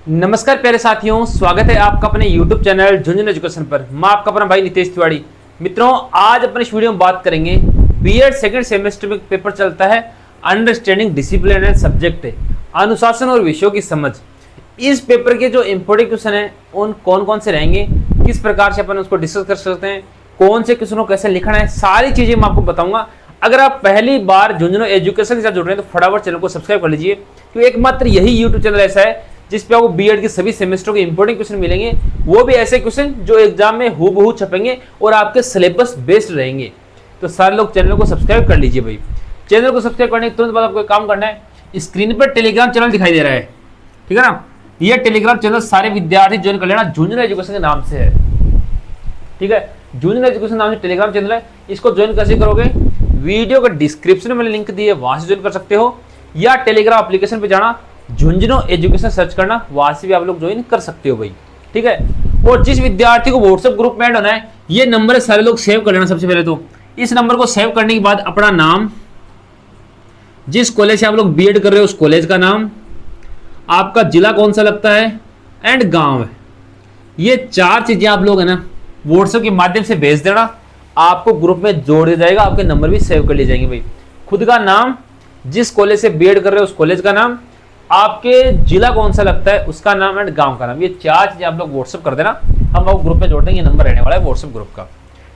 नमस्कार प्यारे साथियों, स्वागत है आपका अपने YouTube चैनल झुंझुनू एजुकेशन पर। मैं आपका अपना भाई नितेश तिवारी। मित्रों, आज अपने इस वीडियो में बात करेंगे बीएड सेकंड सेमेस्टर में पेपर चलता है अंडरस्टैंडिंग डिसिप्लिन एंड सब्जेक्ट है, अनुशासन और विषयों की समझ। इस पेपर के जो इंपॉर्टेंट क्वेश्चन है उन कौन कौन से रहेंगे, किस प्रकार से अपन उसको डिस्कस कर सकते हैं, कौन से क्वेश्चनों को कैसे लिखना है, सारी चीजें मैं आपको बताऊंगा। अगर आप पहली बार झुंझुनू एजुकेशन के साथ जुड़ रहे हैं तो फटाफट चैनल को सब्सक्राइब कर लीजिए, क्योंकि एकमात्र यही यूट्यूब चैनल ऐसा है जिस पे आपको बीएड के सभी सेमेस्टरों के इंपॉर्टेंट क्वेश्चन मिलेंगे, वो भी ऐसे क्वेश्चन जो एग्जाम में हूबहू छपेंगे और आपके सिलेबस बेस्ड रहेंगे। तो सारे लोग चैनल को सब्सक्राइब कर लीजिए भाई। चैनल को सब्सक्राइब करने के तुरंत बाद आपको एक काम करना है, स्क्रीन पर टेलीग्राम चैनल दिखाई दे रहा है, ठीक है ना। ये टेलीग्राम चैनल सारे विद्यार्थी ज्वाइन कर लेना, झुंझुनू एजुकेशन के नाम से है, ठीक है। झुंझुनू एजुकेशन नाम से टेलीग्राम चैनल है। इसको ज्वाइन कैसे करोगे, वीडियो का डिस्क्रिप्शन में लिंक दिए, वहां से ज्वाइन कर सकते हो, या टेलीग्राम एप्लीकेशन पे जाना, झुंझुनू एजुकेशन सर्च करना, वहां से भी आप लोग ज्वाइन कर सकते हो भाई, ठीक है। और जिस विद्यार्थी को व्हाट्सएप ग्रुप में ऐड होना है, ये नंबर सारे लोग सेव कर लेना। सबसे पहले तो इस नंबर को सेव करने के बाद अपना नाम, जिस कॉलेज से आप लोग बीएड कर रहे हो उस कॉलेज का नाम, आपका जिला कौन सा लगता है एंड गांव है, ये चार चीजें आप लोग है ना व्हाट्सएप के माध्यम से भेज देना। आपको ग्रुप में जोड़ दिया जाएगा, आपके नंबर भी सेव कर लिए जाएंगे भाई। खुद का नाम, जिस कॉलेज से बीएड कर रहे हो उस कॉलेज का नाम, आपके जिला कौन सा लगता है उसका नाम एंड गांव का नाम, ये चार चीजें आप लोग व्हाट्सएप कर देना। हम आपको ग्रुप में जोड़ देंगे, नंबर रहने वाला है व्हाट्सएप ग्रुप का,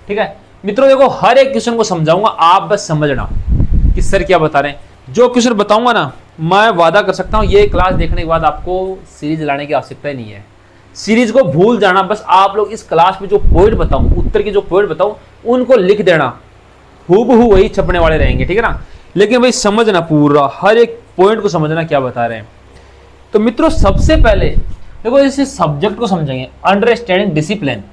ठीक है। मित्रों देखो, हर एक क्वेश्चन को समझाऊंगा, आप बस समझना कि सर क्या बता रहे हैं। जो क्वेश्चन बताऊंगा ना, मैं वादा कर सकता हूं ये क्लास देखने के बाद आपको सीरीज लाने की आवश्यकता ही नहीं है। सीरीज को भूल जाना, बस आप लोग इस क्लास में जो पॉइंट बताऊं, उत्तर के जो पॉइंट बताऊं उनको लिख देना, हूबहू वही छपने वाले रहेंगे, ठीक है ना। लेकिन भाई समझना, पूरा हर एक पॉइंट को समझना क्या बता रहे हैं। तो मित्रों सबसे पहले देखो, इस सब्जेक्ट को समझेंगे, अंडरस्टैंडिंग डिसिप्लिन,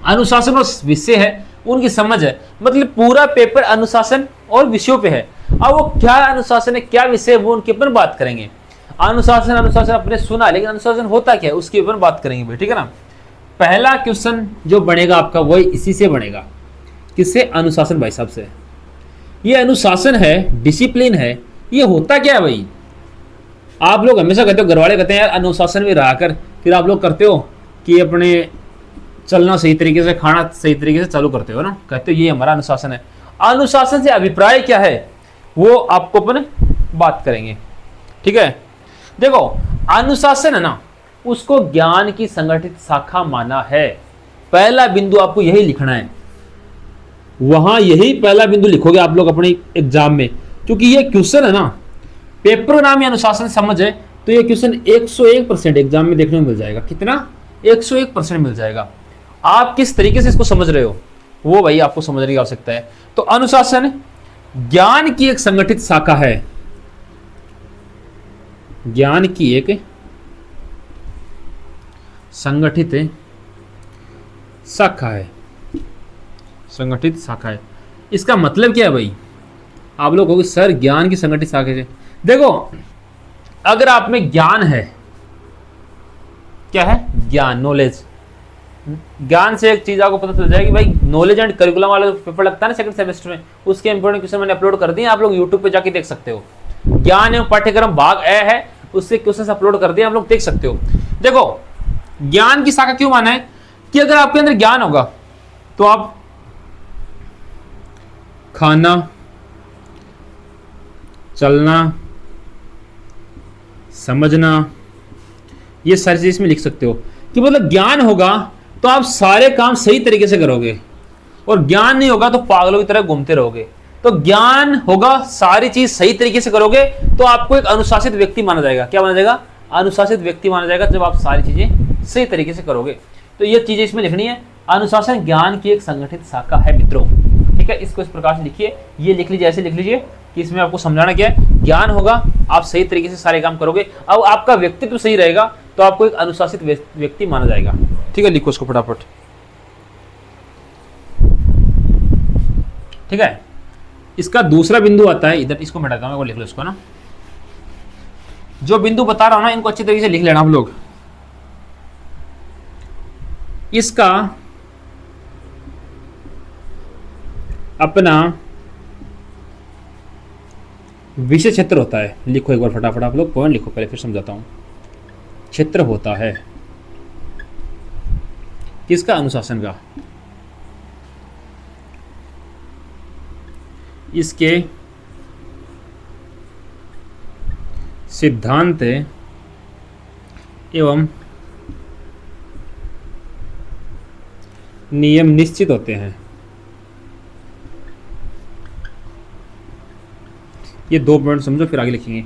अनुशासन और विषय है उनकी समझ है। मतलब पूरा पेपर अनुशासन और विषयों पे है। अब वो क्या अनुशासन है, क्या विषय है, वो उनके ऊपर बात करेंगे। अनुशासन अपने सुना, लेकिन अनुशासन होता क्या है उसके ऊपर बात करेंगे भाई, ठीक है ना। पहला क्वेश्चन जो बनेगा आपका वही इसी से बनेगा, किससे, अनुशासन भाई साहब से। ये अनुशासन है, डिसिप्लिन है, ये होता क्या है भाई। आप लोग हमेशा कहते हो, घर वाले कहते हैं यार अनुशासन में रह कर, फिर आप लोग करते हो कि अपने चलना सही तरीके से, खाना सही तरीके से चालू करते हो ना, कहते हो ये हमारा अनुशासन है। अनुशासन से अभिप्राय क्या है वो आपको अपन बात करेंगे, ठीक है। देखो अनुशासन है ना, उसको ज्ञान की संगठित शाखा माना है। पहला बिंदु आपको यही लिखना है, वहां यही पहला बिंदु लिखोगे आप लोग अपने एग्जाम में, क्योंकि ये क्वेश्चन है ना, पेपर नाम ही अनुशासन समझ है, तो ये क्वेश्चन 101% एग्जाम में देखने को मिल जाएगा। कितना, 101% मिल जाएगा। आप किस तरीके से इसको समझ रहे हो वो भाई आपको समझने की आवश्यकता है। तो अनुशासन ज्ञान की एक संगठित शाखा है, ज्ञान की एक संगठित शाखा है, संगठित शाखा है। इसका मतलब क्या है भाई, आप लोग कहोगे सर ज्ञान की संगठित शाखा है। देखो अगर आप में ज्ञान है, क्या है, ज्ञान, नॉलेज, ज्ञान से एक चीज आपको पता चल जाएगी भाई। नॉलेज एंड करिकुलम वाला पेपर लगता है ना सेकंड सेमेस्टर में, उसके इंपॉर्टेंट क्वेश्चन मैंने अपलोड कर दिए, आप लोग यूट्यूब पे जाके देख सकते हो। ज्ञान एवं पाठ्यक्रम भाग ए है, उससे क्वेश्चन अपलोड कर दिए, आप लोग देख सकते हो। देखो ज्ञान की शाखा क्यों माना है कि अगर आपके अंदर ज्ञान होगा तो आप खाना, चलना, समझना, ये सारी चीज इसमें लिख सकते हो कि मतलब ज्ञान होगा तो आप सारे काम सही तरीके से करोगे, और ज्ञान नहीं होगा तो पागलों की तरह घूमते रहोगे। तो ज्ञान होगा, सारी चीज सही तरीके से करोगे तो आपको एक अनुशासित व्यक्ति माना जाएगा। क्या माना जाएगा, अनुशासित व्यक्ति माना जाएगा, जब आप सारी चीजें सही तरीके से करोगे। तो ये चीजें इसमें लिखनी है। अनुशासन ज्ञान की एक संगठित शाखा है मित्रों, ठीक है। इसको इस प्रकार से लिखिए, ये लिख लीजिए, ऐसे लिख लीजिए कि इसमें आपको समझाना क्या है, ज्ञान होगा, आप सही तरीके से सारे काम करोगे, अब आपका व्यक्तित्व सही रहेगा तो आपको एक अनुशासित व्यक्ति माना जाएगा, ठीक है। लिखो इसको फटाफट, ठीक है। इसका दूसरा बिंदु आता है इधर, इसको मिटाता हूं, लिख लो इसको ना। जो बिंदु बता रहा हूं ना, इनको अच्छी तरीके से लिख लेना आप लोग। इसका अपना विषय क्षेत्र होता है। लिखो एक बार फटाफट आप लोग, पॉइंट लिखो, पहले फिर समझाता हूं। क्षेत्र होता है। किसका? अनुशासन का। इसके सिद्धांत एवं नियम निश्चित होते हैं। ये 2 पॉइंट समझो, फिर आगे लिखेंगे।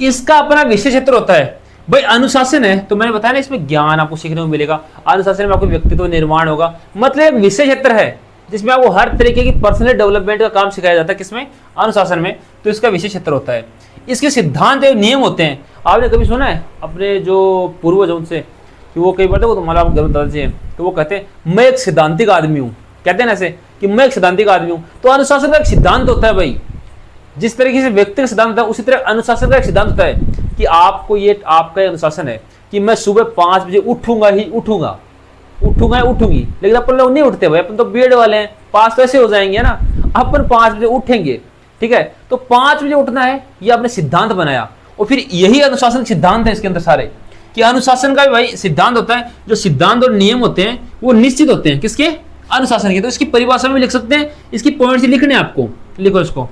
इसका अपना विषय क्षेत्र होता है। भाई अनुशासन है तो मैंने बताया ना, इसमें ज्ञान आपको सीखने को मिलेगा। अनुशासन में आपको व्यक्तित्व निर्माण होगा, मतलब एक विषय क्षेत्र है जिसमें आपको हर तरीके की पर्सनल डेवलपमेंट का काम सिखाया जाता है। किसमें? अनुशासन में। तो इसका विषय क्षेत्र होता है। इसके सिद्धांत एवं नियम होते हैं। आपने कभी सुना है अपने जो पूर्वज उनसे कि वो कई बार वो तो मतलब दादाजी हैं, तो वो कहते हैं मैं एक सिद्धांतिक आदमी हूँ। कहते हैं ना ऐसे कि मैं एक सिद्धांतिक आदमी हूँ। तो अनुशासन का एक सिद्धांत होता है भाई। जिस तरीके से व्यक्ति का सिद्धांत होता है, उसी तरह अनुशासन का एक सिद्धांत होता है कि आपको ये आपका अनुशासन है कि मैं सुबह 5 बजे उठूंगा ही उठूंगा उठूंगी। लेकिन अपन लोग नहीं उठते भाई, अपन तो बीएड वाले हैं, पास तो ऐसे हो जाएंगे ना। अपन 5 बजे उठेंगे, ठीक है। तो 5 बजे उठना है, ये आपने सिद्धांत बनाया। और फिर यही अनुशासन सिद्धांत है इसके अंदर सारे, कि अनुशासन का भी भाई सिद्धांत होता है। जो सिद्धांत और नियम होते हैं वो निश्चित होते हैं। किसके? अनुशासन के। तो इसकी परिभाषा में लिख सकते हैं, इसकी पॉइंट्स लिखने आपको, लिखो इसको।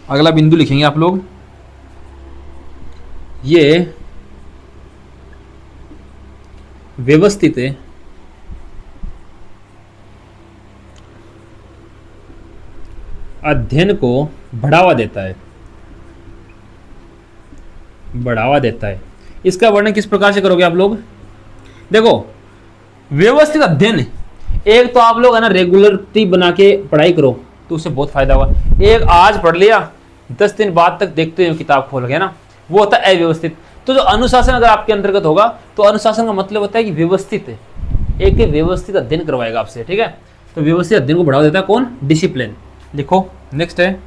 अगला बिंदु लिखेंगे आप लोग, ये व्यवस्थित अध्ययन को बढ़ावा देता है। इसका वर्णन किस प्रकार से करोगे आप लोग? देखो, व्यवस्थित अध्ययन, एक तो आप लोग है ना रेगुलरिटी बना के पढ़ाई करो तो उससे बहुत फायदा होगा। एक आज पढ़ लिया, 10 दिन बाद तक देखते हो किताब खोल गए ना, वो होता है अव्यवस्थित। तो जो अनुशासन अगर आपके अंतर्गत होगा तो अनुशासन का मतलब होता है कि व्यवस्थित है, एक व्यवस्थित अध्ययन करवाएगा आपसे, ठीक है। तो व्यवस्थित अध्ययन को बढ़ावा देता है कौन? डिसिप्लिन। लिखो। नेक्स्ट है,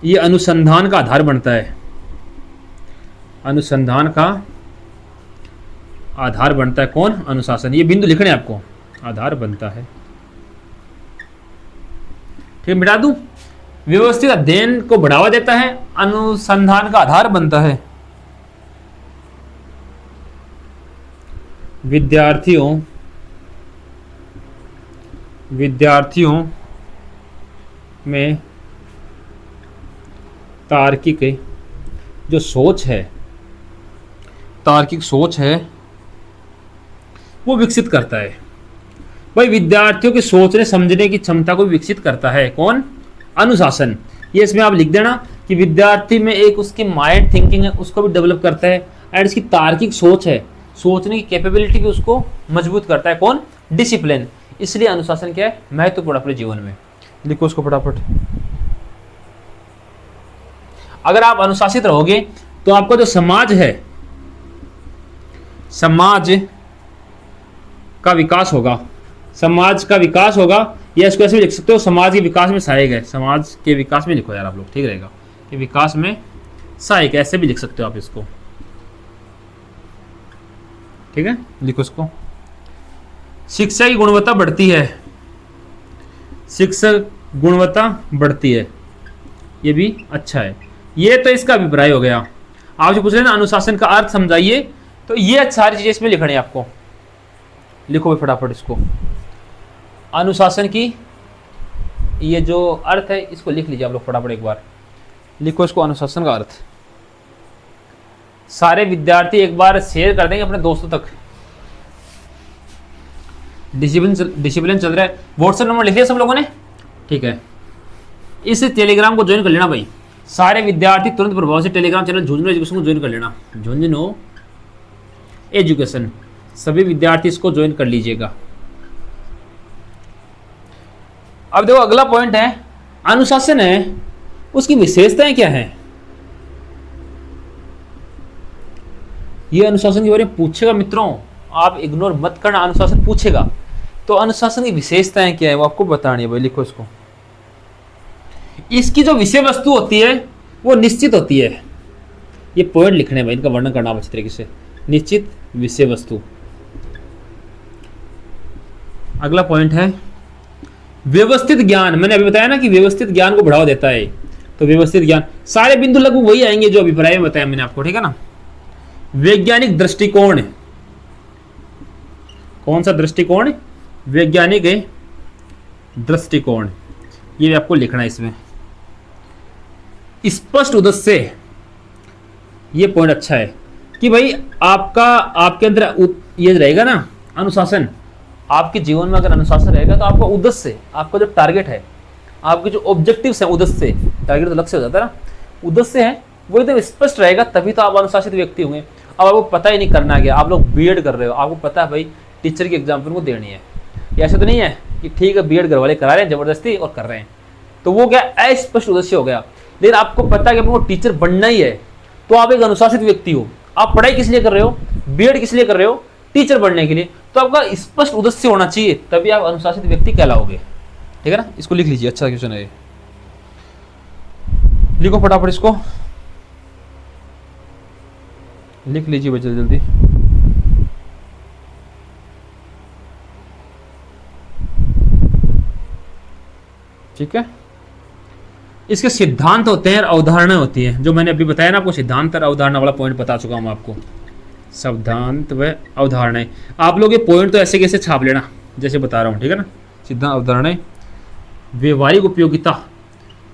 ये अनुसंधान का आधार बनता है। अनुसंधान का आधार बनता है कौन? अनुशासन। ये बिंदु लिखने आपको, आधार बनता है, ठीक है। मिटा दूं, व्यवस्थित अध्ययन को बढ़ावा देता है, अनुसंधान का आधार बनता है। विद्यार्थियों में तार्किक जो सोच है, तार्किक सोच है, वो विकसित करता है। भाई विद्यार्थियों की सोचने समझने की क्षमता को विकसित करता है कौन? अनुशासन। ये इसमें आप लिख देना कि विद्यार्थी में एक उसकी माइंड थिंकिंग है, उसको भी डेवलप करता है, एंड इसकी तार्किक सोच है, सोचने की कैपेबिलिटी भी उसको मजबूत करता है कौन? डिसिप्लिन। इसलिए अनुशासन क्या है? महत्वपूर्ण अपने जीवन में। लिखो उसको फटाफट। अगर आप अनुशासित रहोगे तो आपका जो समाज है, समाज का विकास होगा। समाज का विकास होगा, या इसको ऐसे भी लिख सकते हो, समाज के विकास में सहायक है। समाज के विकास में लिखो यार आप लोग, ठीक रहेगा, कि विकास में सहायक, ऐसे भी लिख सकते हो आप इसको, ठीक है। लिखो इसको। शिक्षा की गुणवत्ता बढ़ती है, शिक्षा गुणवत्ता बढ़ती है, ये भी अच्छा है। ये तो इसका अभिप्राय हो गया। आप जो पूछ रहे हैं ना अनुशासन का अर्थ समझाइए, तो ये सारी चीजें इसमें लिखनी है आपको। लिखो भाई फटाफट इसको। अनुशासन की ये जो अर्थ है इसको लिख लीजिए आप लोग फटाफट एक बार। लिखो इसको, अनुशासन का अर्थ। सारे विद्यार्थी एक बार शेयर कर देंगे अपने दोस्तों तक। डिसिप्लिन चल रहा है। व्हाट्सएप नंबर लिख लिया सब लोगों ने, ठीक है। इस टेलीग्राम को ज्वाइन कर लेना भाई। सारे विद्यार्थी तुरंत प्रभाव से टेलीग्राम चैनल झुंझुनू एजुकेशन को ज्वाइन कर लेना। झुंझुनू एजुकेशन, सभी विद्यार्थी इसको ज्वाइन कर लीजिएगा। अब देखो अगला पॉइंट है, अनुशासन है, उसकी विशेषताएं क्या है? ये अनुशासन के बारे में पूछेगा मित्रों, आप इग्नोर मत करना, अनुशासन पूछेगा। तो अनुशासन की विशेषताएं क्या है वो आपको बतानी है भाई। लिखो इसको। इसकी जो विषय वस्तु होती है वो निश्चित होती है। ये पॉइंट लिखने भाई, इनका वर्णन करना अच्छी तरीके से। निश्चित विषय वस्तु। अगला पॉइंट है, व्यवस्थित ज्ञान, मैंने अभी बताया ना कि व्यवस्थित ज्ञान को बढ़ावा देता है, तो व्यवस्थित ज्ञान, सारे बिंदु लगभग वही आएंगे जो अभिप्राय में बताया मैंने आपको, ठीक है ना। वैज्ञानिक दृष्टिकोण, कौन सा दृष्टिकोण? वैज्ञानिक दृष्टिकोण, ये भी आपको लिखना है इसमें। स्पष्ट उद्देश्य, ये पॉइंट अच्छा है कि भाई आपके अंदर ये रहेगा ना अनुशासन, आपके जीवन में अगर अनुशासन रहेगा तो आपका उद्देश्य, आपका जो टारगेट है, आपके जो ऑब्जेक्टिव्स हैं, उद्देश्य, टारगेट तो लक्ष्य हो जाता है ना, उद्देश्य है वो एकदम स्पष्ट रहेगा, तभी तो आप अनुशासित व्यक्ति होंगे। अब आपको पता ही नहीं करना क्या, आप लोग बीएड कर रहे हो, आपको पता है भाई टीचर की एग्जाम को देनी है, ऐसा तो नहीं है कि ठीक है बीएड घर वाले करा रहे हैं जबरदस्ती और कर रहे हैं, तो वो क्या अस्पष्ट उद्देश्य हो गया। लेकिन आपको पता है कि आपको टीचर बनना ही है, तो आप एक अनुशासित व्यक्ति हो। आप पढ़ाई किस लिए कर रहे हो? बीएड किस लिए कर रहे हो? टीचर बनने के लिए। तो आपका स्पष्ट उद्देश्य होना चाहिए, तभी आप अनुशासित व्यक्ति कहलाओगे, ठीक है ना। इसको लिख लीजिए, अच्छा क्वेश्चन है ये, लिखो फटाफट, इसको लिख लीजिए भाई जल्दी जल्दी। ठीक है, इसके सिद्धांत होते हैं और अवधारणा होती है, जो मैंने अभी बताया ना आपको, सिद्धांत और अवधारणा वाला पॉइंट बता चुका हूं आपको। सिद्धांत व अवधारणाएं, आप लोग ये पॉइंट तो ऐसे कैसे छाप लेना जैसे बता रहा हूं, ठीक है ना। सिद्धांत, अवधारणाएं, व्यवहारिक उपयोगिता,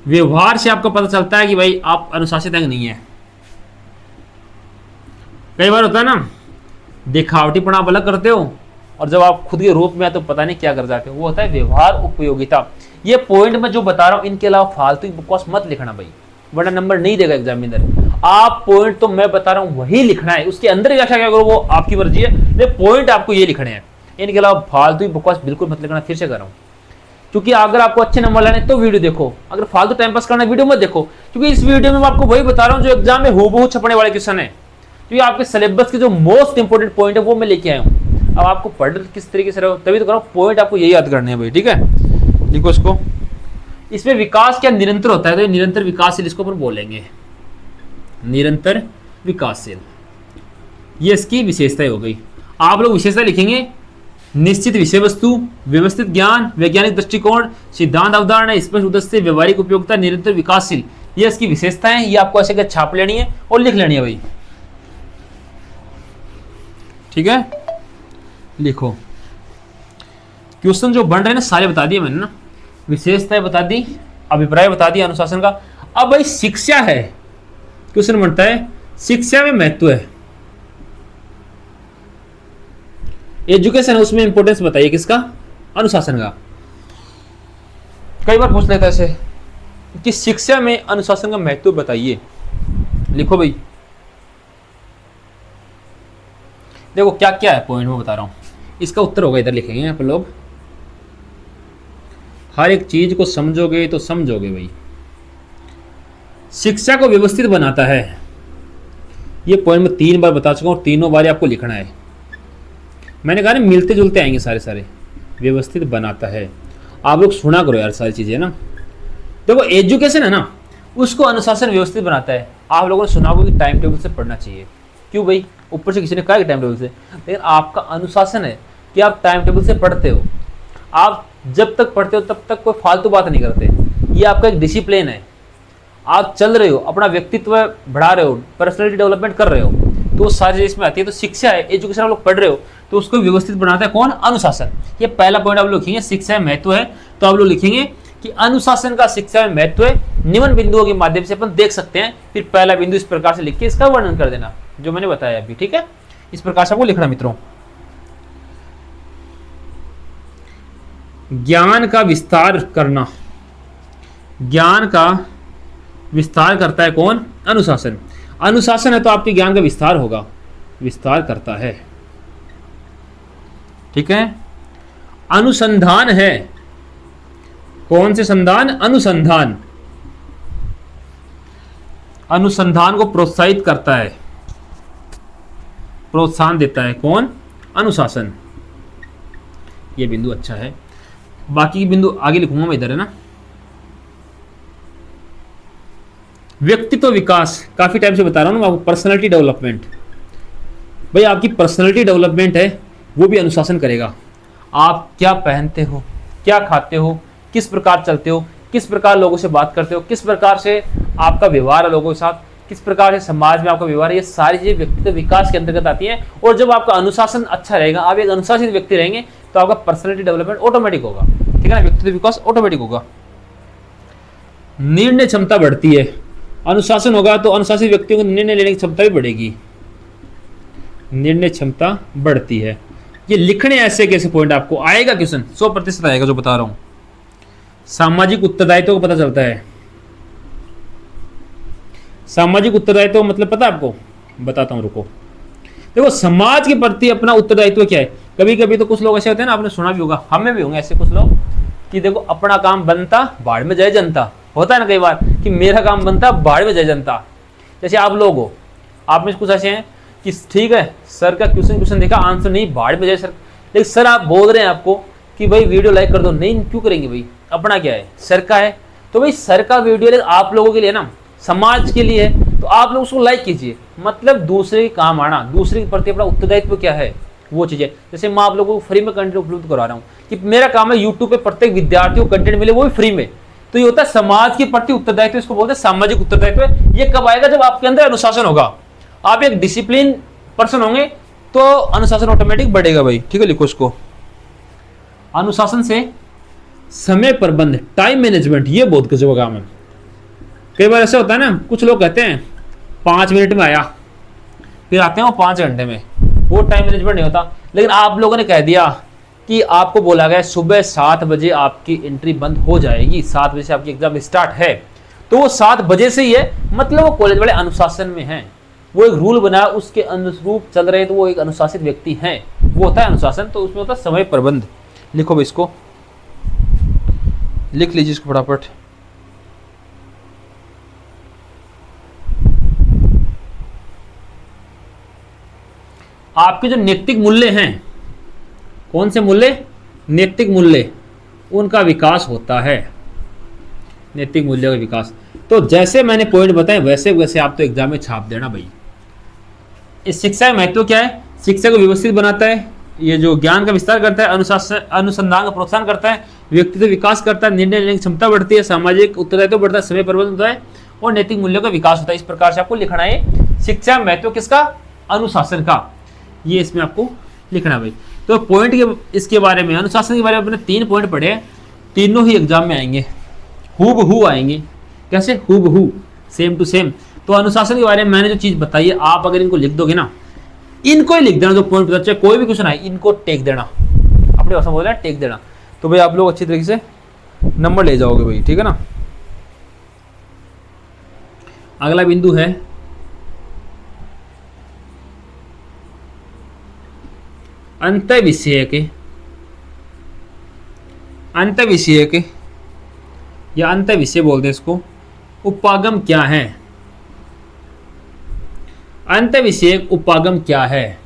व्यवहार से आपको पता चलता है कि भाई आप अनुशासित है कि नहीं है। कई बार होता है ना, दिखावटीपना आप अलग करते हो और जब आप खुद के रूप में आते तो पता नहीं क्या कर जाते हो, वो होता है व्यवहार उपयोगिता। ये पॉइंट मैं जो बता रहा हूं, इनके अलावा फालतू बकवास मत लिखना भाई, वरना नंबर नहीं देगा एग्जामिनर। आप पॉइंट तो मैं बता रहा हूं वही लिखना है, उसके अंदर व्याख्या क्या करो वो आपकी मर्जी है, लेकिन पॉइंट आपको ये लिखने हैं। इनके अलावा फालतू बकवास बिल्कुल मत लिखना, फिर से कर रहा हूं। क्योंकि अगर आपको अच्छे नंबर लाने तो वीडियो देखो, अगर फालतू टाइम पास करना वीडियो मत देखो, क्योंकि इस वीडियो में मैं आपको वही बता रहा हूं जो एग्जाम में हूबहू छपने वाले क्वेश्चन है। क्योंकि आपके सिलेबस के जो मोस्ट इंपोर्टेंट पॉइंट है वो मैं लेके आया हूं। अब आपको पढ़ किस तरीके से रहो तभी तो करो, पॉइंट आपको यही याद करने हैं भाई, ठीक है। लिखो इसको। इसमें विकास क्या निरंतर होता है, तो निरंतर विकासशील इसको अपन बोलेंगे, निरंतर विकासशील, ये इसकी विशेषता हो गई। आप लोग विशेषता लिखेंगे, निश्चित विषय वस्तु, व्यवस्थित ज्ञान, वैज्ञानिक दृष्टिकोण, सिद्धांत, अवधारणा, स्पष्ट उद्देश्य, व्यवहारिक उपयोगिता, निरंतर विकासशील, ये इसकी विशेषताएं। ये आपको ऐसे कर छाप लेनी है और लिख लेनी है भाई, ठीक है। लिखो, क्वेश्चन जो बन रहे हैं ना सारे बता दिए मैंने ना, विशेषताएं बता दी, अभिप्राय बता दिया अनुशासन का। अब भाई शिक्षा है, क्वेश्चन बनता है शिक्षा में महत्व है, एजुकेशन है, उसमें इंपॉर्टेंस बताइए किसका? अनुशासन का। कई बार पूछ लेता है ऐसे कि शिक्षा में अनुशासन का महत्व बताइए। लिखो भाई, देखो क्या क्या है पॉइंट में बता रहा हूं, इसका उत्तर होगा, इधर लिखेंगे यहाँ पर लोग। हर एक चीज को समझोगे तो समझोगे भाई। शिक्षा को व्यवस्थित बनाता है, ये पॉइंट मैं 3 बार बता चुका हूं, तीनों बार आपको लिखना है। मैंने कहा ना मिलते जुलते आएंगे सारे सारे। व्यवस्थित बनाता है, आप लोग सुना करो यार सारी चीजें ना। देखो एजुकेशन है ना, उसको अनुशासन व्यवस्थित बनाता है। आप लोगों ने सुना होगा कि टाइम टेबल से पढ़ना चाहिए, क्यों भाई? ऊपर से किसी ने कहा कि टाइम टेबल से, लेकिन आपका अनुशासन है कि आप टाइम टेबल से पढ़ते हो। आप जब तक पढ़ते हो तब तक कोई फालतू बात नहीं करते, ये आपका एक डिसिप्लिन है। आप चल रहे हो, अपना व्यक्तित्व बढ़ा रहे हो, पर्सनैलिटी डेवलपमेंट कर रहे हो, तो वो सारी चीज इसमें आती है। तो शिक्षा है, एजुकेशन आप लोग पढ़ रहे हो, तो उसको व्यवस्थित बनाता है कौन? अनुशासन। ये पहला पॉइंट आप लोग लिखेंगे, शिक्षा में महत्व है, तो आप लोग लिखेंगे कि अनुशासन का शिक्षा में महत्व है। निम्न बिंदुओं के माध्यम से अपन देख सकते हैं। फिर पहला बिंदु इस प्रकार से लिख के इसका वर्णन कर देना, जो मैंने बताया अभी, ठीक है। इस प्रकार से आपको लिखना मित्रों। ज्ञान का विस्तार करना, ज्ञान का विस्तार करता है कौन? अनुशासन। अनुशासन है तो आपके ज्ञान का विस्तार होगा, विस्तार करता है, ठीक है। अनुसंधान है, कौन से संधान? अनुसंधान। अनुसंधान को प्रोत्साहित करता है, प्रोत्साहन देता है कौन? अनुशासन। ये बिंदु अच्छा है, बाकी की बिंदु आगे लिखूंगा मैं, इधर है ना। व्यक्तित्व विकास, काफी टाइम से बता रहा हूं ना आपको, पर्सनैलिटी डेवलपमेंट। भाई आपकी पर्सनैलिटी डेवलपमेंट है, वो भी अनुशासन करेगा। आप क्या पहनते हो, क्या खाते हो, किस प्रकार चलते हो, किस प्रकार लोगों से बात करते हो, किस प्रकार से आपका व्यवहार है लोगों के साथ, किस प्रकार से समाज में आपका व्यवहार है, ये सारी चीजें व्यक्तित्व विकास के अंतर्गत आती हैं। और जब आपका अनुशासन अच्छा रहेगा, आप एक अनुशासित व्यक्ति रहेंगे, तो आपका पर्सनैलिटी डेवलपमेंट ऑटोमेटिक होगा, ठीक है ना, व्यक्तित्व विकास ऑटोमेटिक होगा। निर्णय क्षमता बढ़ती है, अनुशासन होगा तो अनुशासित व्यक्तियों को निर्णय लेने की क्षमता भी बढ़ेगी, निर्णय क्षमता बढ़ती है। ये लिखने ऐसे कैसे पॉइंट आपको आएगा क्वेश्चन, 100% आएगा जो बता रहा हूं। सामाजिक उत्तरदायित्व का पता चलता है, सामाजिक उत्तरदायित्व मतलब पता आपको, बताता हूं रुको। देखो समाज के प्रति अपना उत्तरदायित्व क्या है। कभी कभी तो कुछ लोग ऐसे होते हैं ना, आपने सुना भी होगा, हमें भी होंगे ऐसे कुछ लोग कि देखो अपना काम बनता बाढ़ में जय जनता, होता है ना कई बार कि मेरा काम बनता बाढ़ में जय जनता। जैसे आप लोग हो, आप में कुछ ऐसे हैं कि ठीक है सर का क्वेश्चन देखा, आंसर नहीं, बाढ़ में जय सर, लेकिन सर आप बोल रहे हैं आपको कि भाई वीडियो लाइक कर दो, नहीं क्यों करेंगे भाई, अपना क्या है, सर का है, तो भाई सर का वीडियो लेकिन आप लोगों के लिए ना, समाज के लिए है, तो आप लोग उसको लाइक कीजिए। मतलब दूसरे के काम आना, दूसरे के प्रति अपना उत्तरदायित्व क्या है वो चीजें। जैसे मैं आप लोगों को फ्री में कंटेंट उपलब्ध करवा रहा हूँ कि मेरा काम है यूट्यूब पे प्रत्येक विद्यार्थी को कंटेंट मिले, वो भी फ्री में, तो ये होता है समाज के प्रति उत्तरदायित्व, इसको बोलते हैं सामाजिक उत्तरदायित्व। ये कब आएगा, जब आपके अंदर अनुशासन होगा, आप एक डिसिप्लिन पर्सन होंगे, तो अनुशासन ऑटोमेटिक बढ़ेगा भाई, ठीक है, लिखो इसको। अनुशासन से समय प्रबंध, टाइम मैनेजमेंट, ये बहुत गजब काम है। कई बार ऐसा होता है ना, कुछ लोग कहते हैं 5 मिनट में आया, फिर आते हैं वो 5 घंटे में, वो टाइम मैनेजमेंट नहीं होता। लेकिन आप लोगों ने कह दिया कि आपको बोला गया सुबह 7 बजे आपकी एंट्री बंद हो जाएगी, 7 बजे से आपकी एग्जाम स्टार्ट है, तो वो 7 बजे से ही है, मतलब वो कॉलेज वाले अनुशासन में हैं, वो एक रूल बनाया उसके अनुरूप चल रहे, तो वो एक अनुशासित व्यक्ति हैं, वो होता है अनुशासन। तो उसमें होता है समय प्रबंध। लिखो भाई इसको, लिख लीजिए इसको फटाफट। आपके जो नैतिक मूल्य हैं, कौन से मूल्य, नैतिक मूल्य, उनका विकास होता है, नैतिक मूल्य का विकास। तो जैसे मैंने पॉइंट बताए वैसे वैसे आप तो एग्जाम में छाप देना भाई। इस शिक्षा का महत्व क्या है, शिक्षा को व्यवस्थित बनाता है, ये जो ज्ञान का विस्तार करता है, अनुशासन अनुसंधान का प्रोत्साहन करता है, व्यक्तित्व विकास करता है, निर्णय लेने की क्षमता बढ़ती है, सामाजिक उत्तरदायित्व बढ़ता है, समय प्रबंधन होता है और नैतिक मूल्यों का विकास होता है। इस प्रकार से आपको लिखना है शिक्षा महत्व किसका, अनुशासन का, ये इसमें आपको लिखना भाई। तो पॉइंट के इसके बारे में, अनुशासन के बारे में अपने 3 पॉइंट पढ़े हैं, तीनों ही एग्जाम में आएंगे, हूबहू आएंगे। कैसे, हूबहू, सेम टू सेम। तो अनुशासन के बारे में मैंने जो चीज बताई है, आप अगर इनको लिख दोगे ना, इनको ही लिख देना, जो पॉइंट पता चाहे कोई भी क्वेश्चन आए, इनको टेक देना, अपने भाषा बोल रहे हैं टेक देना, तो भाई आप लोग अच्छी तरीके से नंबर ले जाओगे भाई, ठीक है ना। अगला बिंदु है अंतः विषयक या अंतः विषय बोलते हैं इसको, उपागम क्या है, अंतः विषयक उपागम क्या है।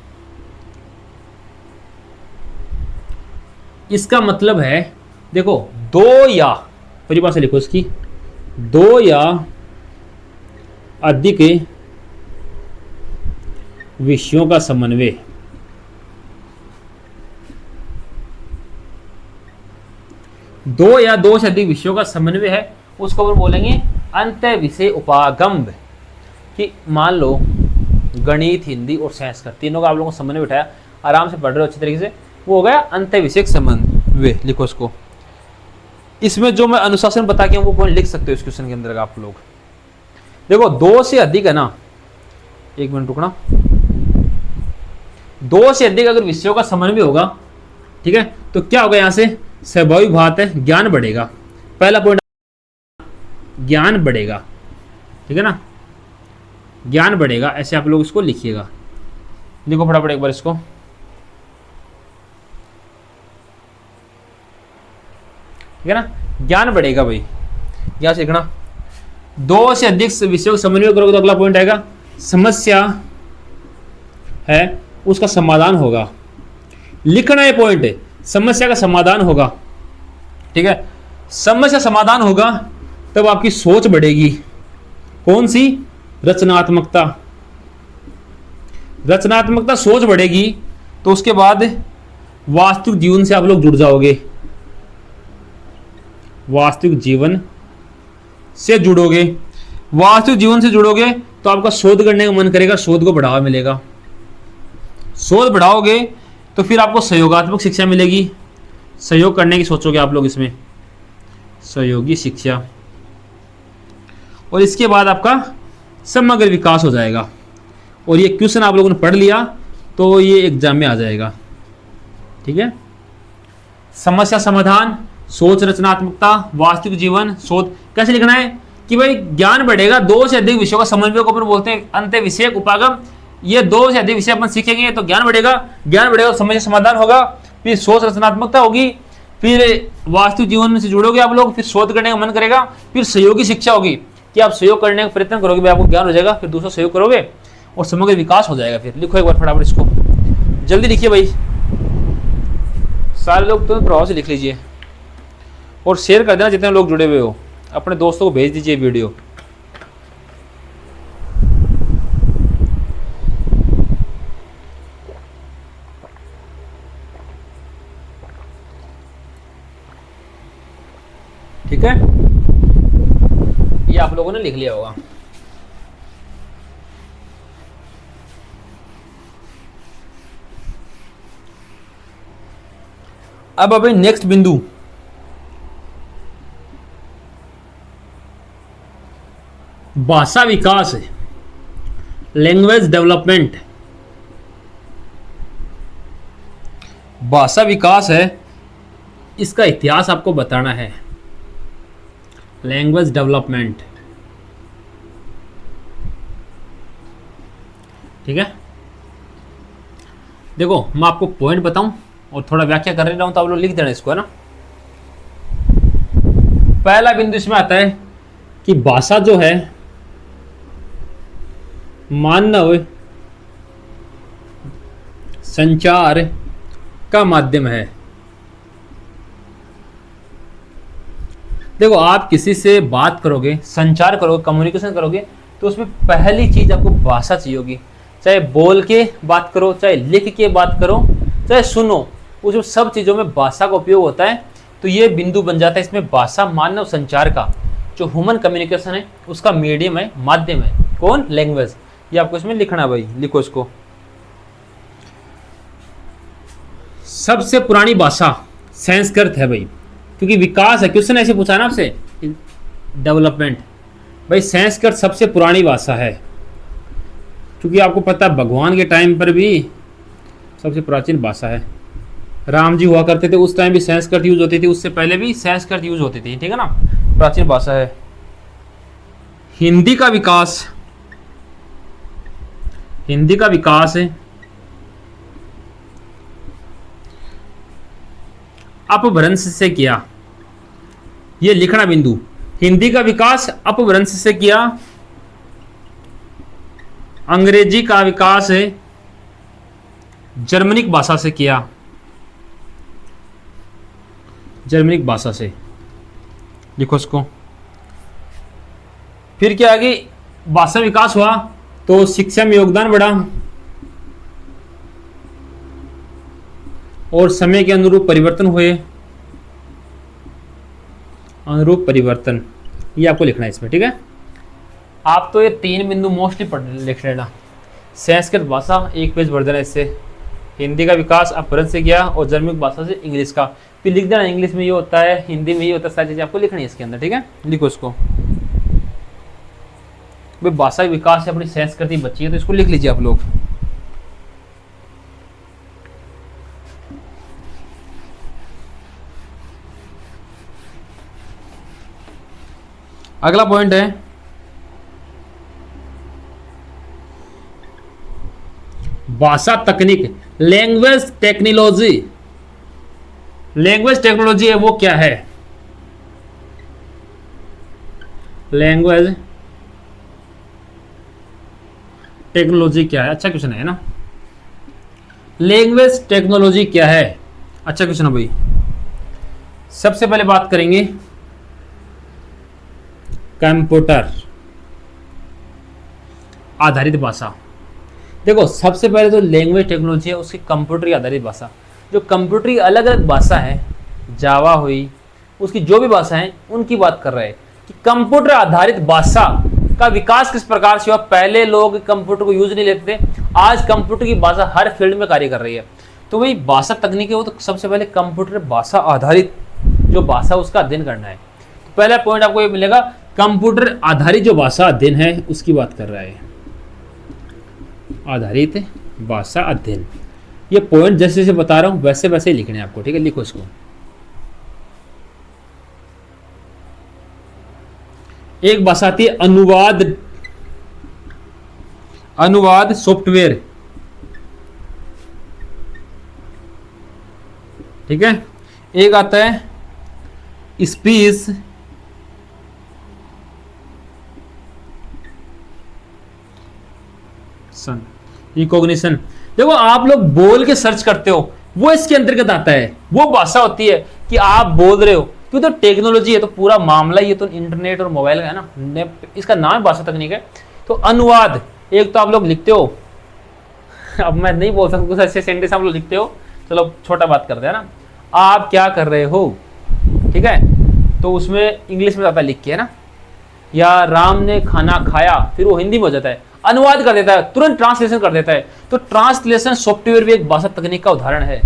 इसका मतलब है, देखो 2 या परिभाषा लिखो इसकी, 2 या अधिक विषयों का समन्वय, 2 या 2 से अधिक विषयों का समन्वय है, उसको हम बोलेंगे अंतः विषय उपागम। कि मान लो गणित, हिंदी और साइंस का तीनों का आप लोगों को समन्वय बिठाया, आराम से पढ़ रहे हो अच्छी तरीके से, वो हो गया अंतः विषयक समन्वय। लिखो इसको। इसमें जो मैं अनुशासन बता के वो पॉइंट लिख सकते हो इस क्वेश्चन के अंदर आप लोग। देखो 2 से अधिक है ना, 1 मिनट रुकना, 2 से अधिक अगर विषयों का समन्वय होगा, ठीक है, तो क्या होगा, यहां से स्वाभाविक बात है ज्ञान बढ़ेगा। पहला पॉइंट ज्ञान बढ़ेगा, ठीक है ना, ज्ञान बढ़ेगा, ऐसे आप लोग इसको लिखिएगा। लिखो फटाफट एक बार इसको, ठीक है ना, ज्ञान बढ़ेगा भाई, यहां से लिखना। 2 से अधिक विषयों का समन्वय करोगे तो अगला पॉइंट आएगा समस्या है उसका समाधान होगा। लिखना है पॉइंट, समस्या का समाधान होगा, ठीक है, समस्या समाधान होगा तब आपकी सोच बढ़ेगी। कौन सी, रचनात्मकता, रचनात्मकता सोच बढ़ेगी, तो उसके बाद वास्तविक जीवन से आप लोग जुड़ जाओगे। वास्तविक जीवन से जुड़ोगे। वास्तविक जीवन से जुड़ोगे तो आपका शोध करने का मन करेगा, शोध को बढ़ावा मिलेगा। शोध बढ़ाओगे तो फिर आपको सहयोगात्मक शिक्षा मिलेगी, सहयोग करने की सोचोगे आप लोग इसमें, सहयोगी शिक्षा। और इसके बाद आपका समग्र विकास हो जाएगा। और ये क्वेश्चन आप लोगों ने पढ़ लिया तो ये एग्जाम में आ जाएगा। ठीक है, समस्या समाधान, सोच रचनात्मकता, वास्तविक जीवन, शोध। कैसे लिखना है कि भाई ज्ञान बढ़ेगा, 2 से अधिक विषयों का समन्वय को अपन बोलते हैं अंत्य विषयक उपागम। ये 2 से अधिक विषय अपन सीखेंगे तो ज्ञान बढ़ेगा, ज्ञान बढ़ेगा तो समस्या समाधान होगा, फिर सोच रचनात्मकता होगी, फिर वास्तविक जीवन से जुड़ोगे आप लोग, फिर शोध करने का मन करेगा, फिर सहयोगी शिक्षा होगी कि आप सहयोग करने का प्रयत्न करोगे, भाई आपको ज्ञान हो जाएगा, फिर दूसरा सहयोग करोगे और समग्र विकास हो जाएगा। फिर लिखो एक बार फटाफट इसको, जल्दी लिखिए भाई, सारे लोग तो प्रभाव से लिख लीजिए और शेयर कर देना जितने लोग जुड़े हुए हो, अपने दोस्तों को भेज दीजिए वीडियो। ठीक है, ये आप लोगों ने लिख लिया होगा। अब अभी नेक्स्ट बिंदु, भाषा विकास, लैंग्वेज डेवलपमेंट। भाषा विकास है, इसका इतिहास आपको बताना है। लैंग्वेज डेवलपमेंट, ठीक है। देखो मैं आपको पॉइंट बताऊं और थोड़ा व्याख्या कर रहा हूं तो आप लोग लिख देना इसको, है ना। पहला बिंदु इसमें आता है कि भाषा जो है मानव संचार का माध्यम है। देखो आप किसी से बात करोगे, संचार करोगे, कम्युनिकेशन करोगे तो उसमें पहली चीज आपको भाषा चाहिए होगी। चाहे बोल के बात करो, चाहे लिख के बात करो, चाहे सुनो, उसमें सब चीज़ों में भाषा का उपयोग होता है। तो ये बिंदु बन जाता है इसमें, भाषा मानव संचार का जो ह्यूमन कम्युनिकेशन है उसका मीडियम है, माध्यम है। कौन? लैंग्वेज। ये आपको इसमें लिखना है भाई, लिखो इसको। सबसे पुरानी भाषा संस्कृत है भाई, क्योंकि विकास है। क्वेश्चन ऐसे पूछा ना आपसे, डेवलपमेंट। भाई संस्कृत सबसे पुरानी भाषा है, क्योंकि आपको पता है भगवान के टाइम पर भी सबसे प्राचीन भाषा है। राम जी हुआ करते थे उस टाइम भी संस्कृत यूज होती थी, उससे पहले भी संस्कृत यूज होती थी, ठीक है ना। प्राचीन भाषा है। हिंदी का विकास, हिंदी का विकास है अपभ्रंश से किया। ये लिखना बिंदु, हिंदी का विकास अपभ्रंश से किया। अंग्रेजी का विकास है जर्मनिक भाषा से किया, जर्मनिक भाषा से। लिखो इसको। फिर क्या आगे भाषा विकास हुआ तो शिक्षा में योगदान बढ़ा और समय के अनुरूप परिवर्तन हुए। अनुरूप परिवर्तन, ये आपको लिखना है इसमें, ठीक है। आप तो ये 3 बिंदु मोस्टली पढ़ लिख लेना। संस्कृत भाषा एक पेज भर देना इससे, हिंदी का विकास अपभ्रंश से किया और जर्मनिक भाषा से इंग्लिश का। फिर लिख देना इंग्लिश में ये होता है, हिंदी में ये होता है, सारी चीजें आपको लिखनी है इसके अंदर, ठीक है। लिखो इसको। भाई भाषा विकास से अपनी संस्कृति बची है तो इसको लिख लीजिए आप लोग। अगला पॉइंट है भाषा तकनीक, लैंग्वेज टेक्नोलॉजी। लैंग्वेज टेक्नोलॉजी है वो क्या है? लैंग्वेज टेक्नोलॉजी क्या है? अच्छा क्वेश्चन है ना। लैंग्वेज टेक्नोलॉजी क्या है? अच्छा क्वेश्चन है भाई। सबसे पहले बात करेंगे कंप्यूटर आधारित भाषा। देखो सबसे पहले तो लैंग्वेज टेक्नोलॉजी है उसकी कंप्यूटर आधारित भाषा। जो कंप्यूटर की अलग अलग भाषा है, जावा हुई, उसकी जो भी भाषा है उनकी बात कर रहे हैं कि कंप्यूटर आधारित भाषा का विकास किस प्रकार से हुआ। पहले लोग कंप्यूटर को यूज नहीं लेते थे, आज कंप्यूटर की भाषा हर फील्ड में कार्य कर रही है। तो वही भाषा तकनीक है वो, तो सबसे पहले कंप्यूटर भाषा आधारित जो भाषा उसका अध्ययन करना है। तो पहला पॉइंट आपको ये मिलेगा, कंप्यूटर आधारित जो भाषा अध्ययन है उसकी बात कर रहा है, आधारित भाषा अध्ययन। ये पॉइंट जैसे जैसे बता रहा हूं वैसे वैसे ही लिखने हैं आपको, ठीक है। लिखो इसको। एक भाषा आती है अनुवाद सॉफ्टवेयर, ठीक है। एक आता है स्पीच रिकॉग्निशन। देखो आप लोग बोल के सर्च करते हो वो इसके अंतर्गत आता है। वो भाषा होती है कि आप बोल रहे हो, क्योंकि तो टेक्नोलॉजी है तो पूरा मामला ये तो इंटरनेट और मोबाइल का है ना, इसका नाम भाषा तकनीक है। तो अनुवाद, एक तो आप लोग लिखते हो, अब मैं नहीं बोल सकता कुछ ऐसे सेंटेंस आप लोग लिखते हो, चलो छोटा बात करते हैं ना, आप क्या कर रहे हो, ठीक है। तो उसमें इंग्लिश में आता है लिख के, है ना, या राम ने खाना खाया, फिर वो हिंदी में हो जाता है, अनुवाद कर देता है, तुरंत ट्रांसलेशन कर देता है। तो ट्रांसलेशन सॉफ्टवेयर भी एक भाषा तकनीक का उदाहरण है।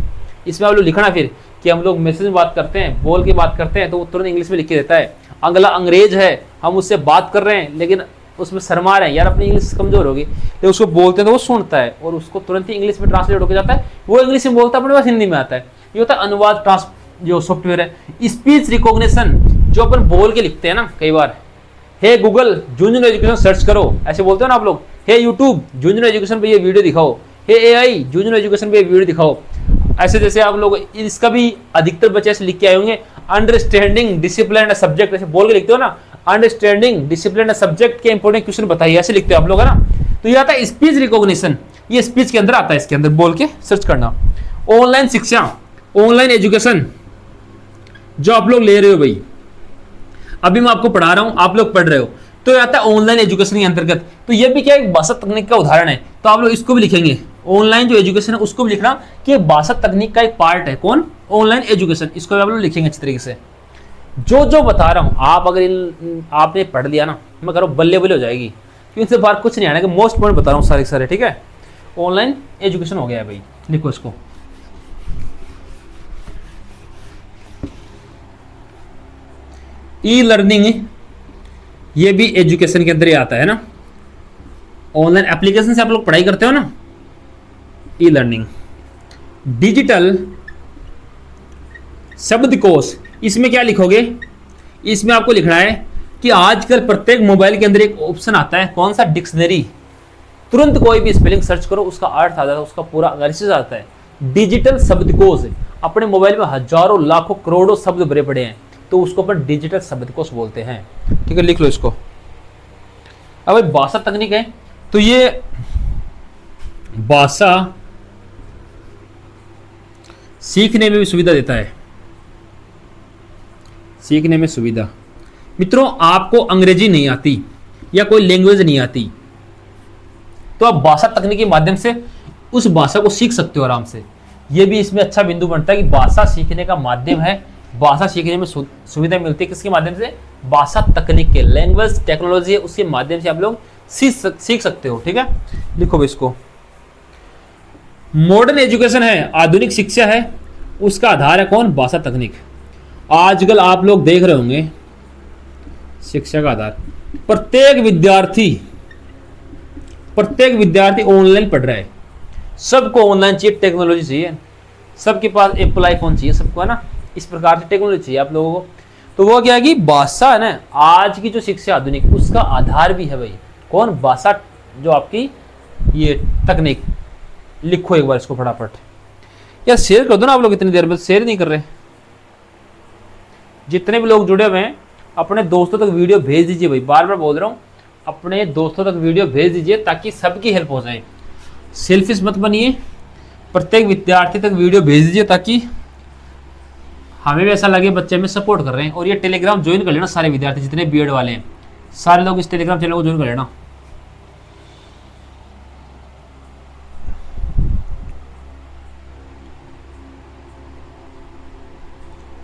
इसमें आप लोग लिखना फिर कि हम लोग मैसेज में बात करते हैं, बोल के बात करते हैं, तो वो तुरंत इंग्लिश में लिख के देता है। अगला अंग्रेज है, हम उससे बात कर रहे हैं लेकिन उसमें शर्मा रहे हैं, यार अपनी इंग्लिश कमजोर होगी, तो उसको बोलते हैं तो वो सुनता है और उसको तुरंत ही इंग्लिश में ट्रांसलेट होकर जाता है, वो इंग्लिश में बोलता है, अपने पास हिंदी में आता है। ये होता है अनुवाद ट्रांस जो सॉफ्टवेयर है। स्पीच रिकॉग्निशन, जो अपन बोल के लिखते हैं ना कई बार, हे गूगल जूनियर एजुकेशन सर्च करो, ऐसे बोलते हो ना आप लोग, हे यूट्यूब जूनियर एजुकेशन पे ये वीडियो दिखाओ, हे एआई जूनियर एजुकेशन पे ये वीडियो दिखाओ। ऐसे जैसे आप लोग इसका भी अधिकतर बच्चे ऐसे लिख के आए होंगे, अंडरस्टैंडिंग डिसिप्लिन एंड सब्जेक्ट, ऐसे बोल के लिखते हो ना, अंडरस्टैंडिंग डिसिप्लिन एंड सब्जेक्ट के इंपॉर्टेंट क्वेश्चन बताइए, ऐसे लिखते हो आप लोग, है ना। तो ये आता है स्पीच रिकॉग्निशन, ये स्पीच के अंदर आता है, इसके अंदर बोल के सर्च करना। ऑनलाइन शिक्षा, ऑनलाइन एजुकेशन जो आप लोग ले रहे हो भाई, अभी मैं आपको पढ़ा रहा हूं, आप लोग पढ़ रहे हो, तो ये आता है ऑनलाइन एजुकेशन के अंतर्गत। तो ये भी क्या एक भाषा तकनीक का उदाहरण है। तो आप लोग इसको भी लिखेंगे, ऑनलाइन जो एजुकेशन है उसको भी लिखना कि भाषा तकनीक का एक पार्ट है। कौन? Online education. इसको आप लोग लिखेंगे अच्छी तरीके से। जो जो बता रहा हूं आप अगर आपने पढ़ लिया ना, मैं कह रहा हूं बल्ले बल्ले हो जाएगी, क्योंकि इनसे बाहर कुछ नहीं आना, कि मोस्ट पॉइंट बता रहा हूँ सारे सारे, ठीक है। ऑनलाइन एजुकेशन हो गया है भाई, लिखो इसको। ई लर्निंग, ये भी एजुकेशन के अंदर ही आता है ना। ऑनलाइन एप्लीकेशन से आप लोग पढ़ाई करते हो ना, ई लर्निंग। डिजिटल शब्दकोश, इसमें क्या लिखोगे? इसमें आपको लिखना है कि आजकल प्रत्येक मोबाइल के अंदर एक ऑप्शन आता है, कौन सा? डिक्शनरी। तुरंत कोई भी स्पेलिंग सर्च करो, उसका अर्थ आता है, उसका पूरा एनालिसिस आता है। डिजिटल शब्दकोश, अपने मोबाइल में हजारों लाखों करोड़ों शब्द भरे पड़े हैं, तो उसको अपन डिजिटल शब्दकोश बोलते हैं, ठीक है। लिख लो इसको। अब भाषा तकनीक है, तो ये भाषा सीखने में भी सुविधा देता है, सीखने में सुविधा। मित्रों, आपको अंग्रेजी नहीं आती या कोई लैंग्वेज नहीं आती, तो आप भाषा तकनीक के माध्यम से उस भाषा को सीख सकते हो आराम से। यह भी इसमें अच्छा बिंदु बनता है कि भाषा सीखने का माध्यम है, भाषा सीखने में सुविधा मिलती है किसके माध्यम से? भाषा तकनीक के। लैंग्वेज टेक्नोलॉजी है, उसके माध्यम से आप लोग सीख सकते हो, ठीक है। लिखो भी इसको। मॉडर्न एजुकेशन है, आधुनिक शिक्षा है, उसका आधार है कौन? भाषा तकनीक। आजकल आप लोग देख रहे होंगे शिक्षा का आधार, प्रत्येक विद्यार्थी ऑनलाइन पढ़ रहा है। सबको ऑनलाइन चाहिए, टेक्नोलॉजी चाहिए, सबके पास एप्पल आईफोन चाहिए सबको, है ना। इस प्रकार से टेक्नोलॉजी चाहिए आप लोगों को। तो वो क्या है कि भाषा है ना, आज की जो शिक्षा आधुनिक, उसका आधार भी है भाई कौन? भाषा, जो आपकी ये तकनीक। लिखो एक बार इसको फटाफट। यार शेयर कर दो ना आप लोग, इतनी देर में शेयर नहीं कर रहे। जितने भी लोग जुड़े हुए हैं अपने दोस्तों तक वीडियो भेज दीजिए भाई, बार बार बोल रहा हूँ, अपने दोस्तों तक वीडियो भेज दीजिए ताकि सबकी हेल्प हो जाए। सेल्फिश मत बनिए, प्रत्येक विद्यार्थी तक वीडियो भेज दीजिए ताकि हमें भी ऐसा लगे बच्चे में सपोर्ट कर रहे हैं। और ये टेलीग्राम ज्वाइन कर लेना सारे विद्यार्थी, जितने बीएड वाले हैं सारे लोग इस टेलीग्राम चैनल को ज्वाइन कर लेना।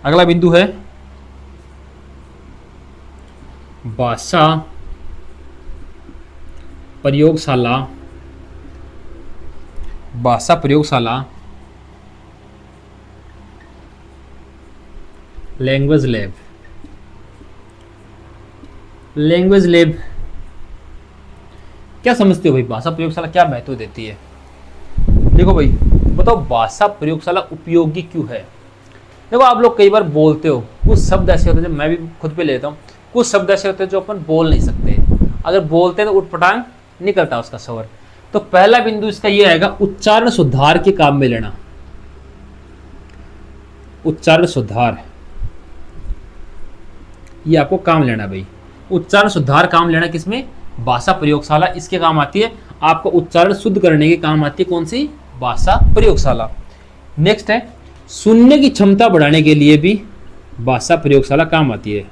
अगला बिंदु है भाषा प्रयोगशाला, भाषा प्रयोगशाला, लैंग्वेज लैब, लैंग्वेज लैब। क्या समझते हो भाई, भाषा प्रयोगशाला क्या महत्व देती है? देखो भाई, बताओ भाषा प्रयोगशाला उपयोगी क्यों है? देखो, आप लोग कई बार बोलते हो, कुछ शब्द ऐसे होते हैं, मैं भी खुद पे लेता हूँ, कुछ शब्द ऐसे होते हैं जो अपन बोल नहीं सकते, अगर बोलते हैं तो उटपटांग निकलता उसका स्वर। तो पहला बिंदु इसका ये आएगा, उच्चारण सुधार के काम में लेना। उच्चारण सुधार, ये आपको काम लेना भाई। उच्चारण सुधार काम लेना किसमें? भाषा प्रयोगशाला, इसके काम आती है। आपको उच्चारण शुद्ध करने के काम आती है कौन सी? भाषा प्रयोगशाला। नेक्स्ट है, सुनने की क्षमता बढ़ाने के लिए भी भाषा प्रयोगशाला काम आती है।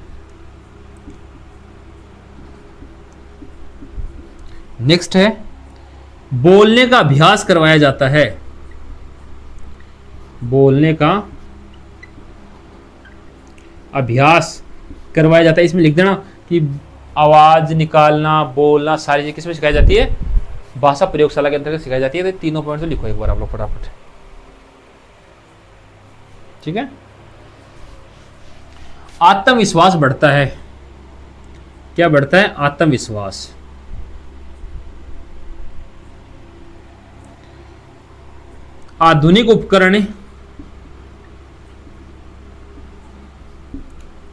नेक्स्ट है, बोलने का अभ्यास करवाया जाता है। बोलने का अभ्यास करवाया जाता है। इसमें लिख देना कि आवाज निकालना, बोलना, सारी चीजें किसमें सिखाई जाती है? भाषा प्रयोगशाला के अंतर्गत सिखाई जाती है। तो तीनों पॉइंट तो लिखो एक बार आप लोग फटाफट, ठीक है। आत्मविश्वास बढ़ता है। क्या बढ़ता है? आत्मविश्वास। आधुनिक उपकरण,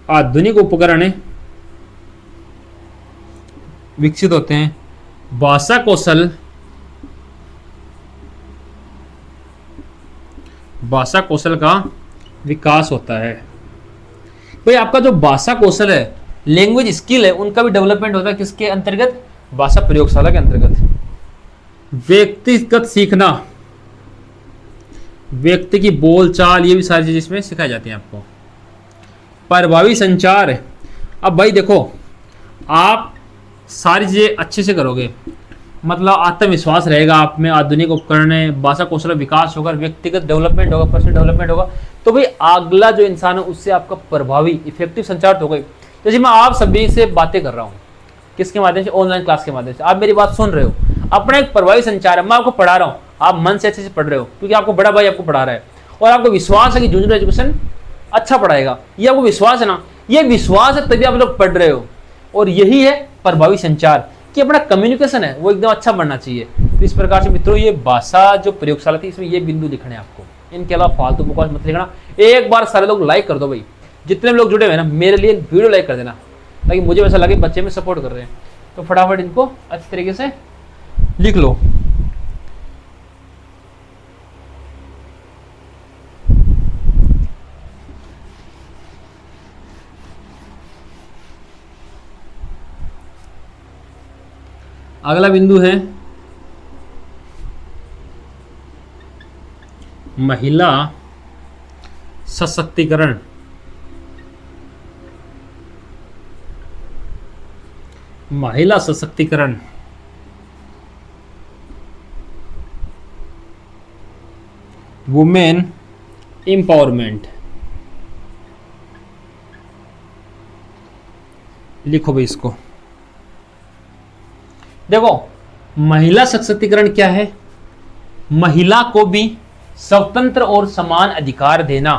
आधुनिक उपकरण विकसित होते हैं। भाषा कौशल, भाषा कौशल का विकास होता है। भाई आपका जो भाषा कौशल है, लैंग्वेज स्किल है, उनका भी डेवलपमेंट होता है किसके अंतर्गत? भाषा प्रयोगशाला के अंतर्गत। व्यक्तिगत सीखना, व्यक्ति की बोलचाल, ये भी सारी चीजें इसमें सिखाई जाती हैं आपको। प्रभावी संचार, अब भाई देखो, आप सारी चीजें अच्छे से करोगे, मतलब आत्मविश्वास रहेगा आप में, आधुनिक उपकरण है, भाषा कौशल विकास होगा, व्यक्तिगत डेवलपमेंट होगा, पर्सनल डेवलपमेंट होगा, तो भाई अगला जो इंसान है उससे आपका प्रभावी इफेक्टिव संचार तो होगा। जैसे मैं आप सभी से बातें कर रहा हूँ, किसके माध्यम से? ऑनलाइन क्लास के माध्यम से। आप मेरी बात सुन रहे हो, अपना एक प्रभावी संचार है। मैं आपको पढ़ा रहा हूँ, आप मन से अच्छे से पढ़ रहे हो, क्योंकि आपको बड़ा भाई आपको पढ़ा रहा है और आपको विश्वास है कि झुंझुनू एजुकेशन अच्छा पढ़ाएगा। ये आपको विश्वास है ना, ये विश्वास है तभी आप लोग पढ़ रहे हो। और यही है प्रभावी संचार, कि अपना कम्युनिकेशन है वो एकदम अच्छा बनना चाहिए। तो इस प्रकार से मित्रों, ये भाषा जो प्रयोगशाला थी, इसमें ये बिंदु लिखने हैं आपको। इनके अलावा फालतू बकवास मत लिखना। एक बार सारे लोग लाइक कर दो भाई, जितने लोग जुड़े हुए ना, मेरे लिए वीडियो लाइक कर देना, ताकि मुझे वैसा लगे बच्चे में सपोर्ट कर रहे हैं। तो फटाफट इनको अच्छी तरीके से लिख लो। अगला बिंदु है महिला सशक्तिकरण। महिला सशक्तिकरण, वुमेन एम्पावरमेंट। लिखो भाई इसको। देखो, महिला सशक्तिकरण क्या है? महिला को भी स्वतंत्र और समान अधिकार देना।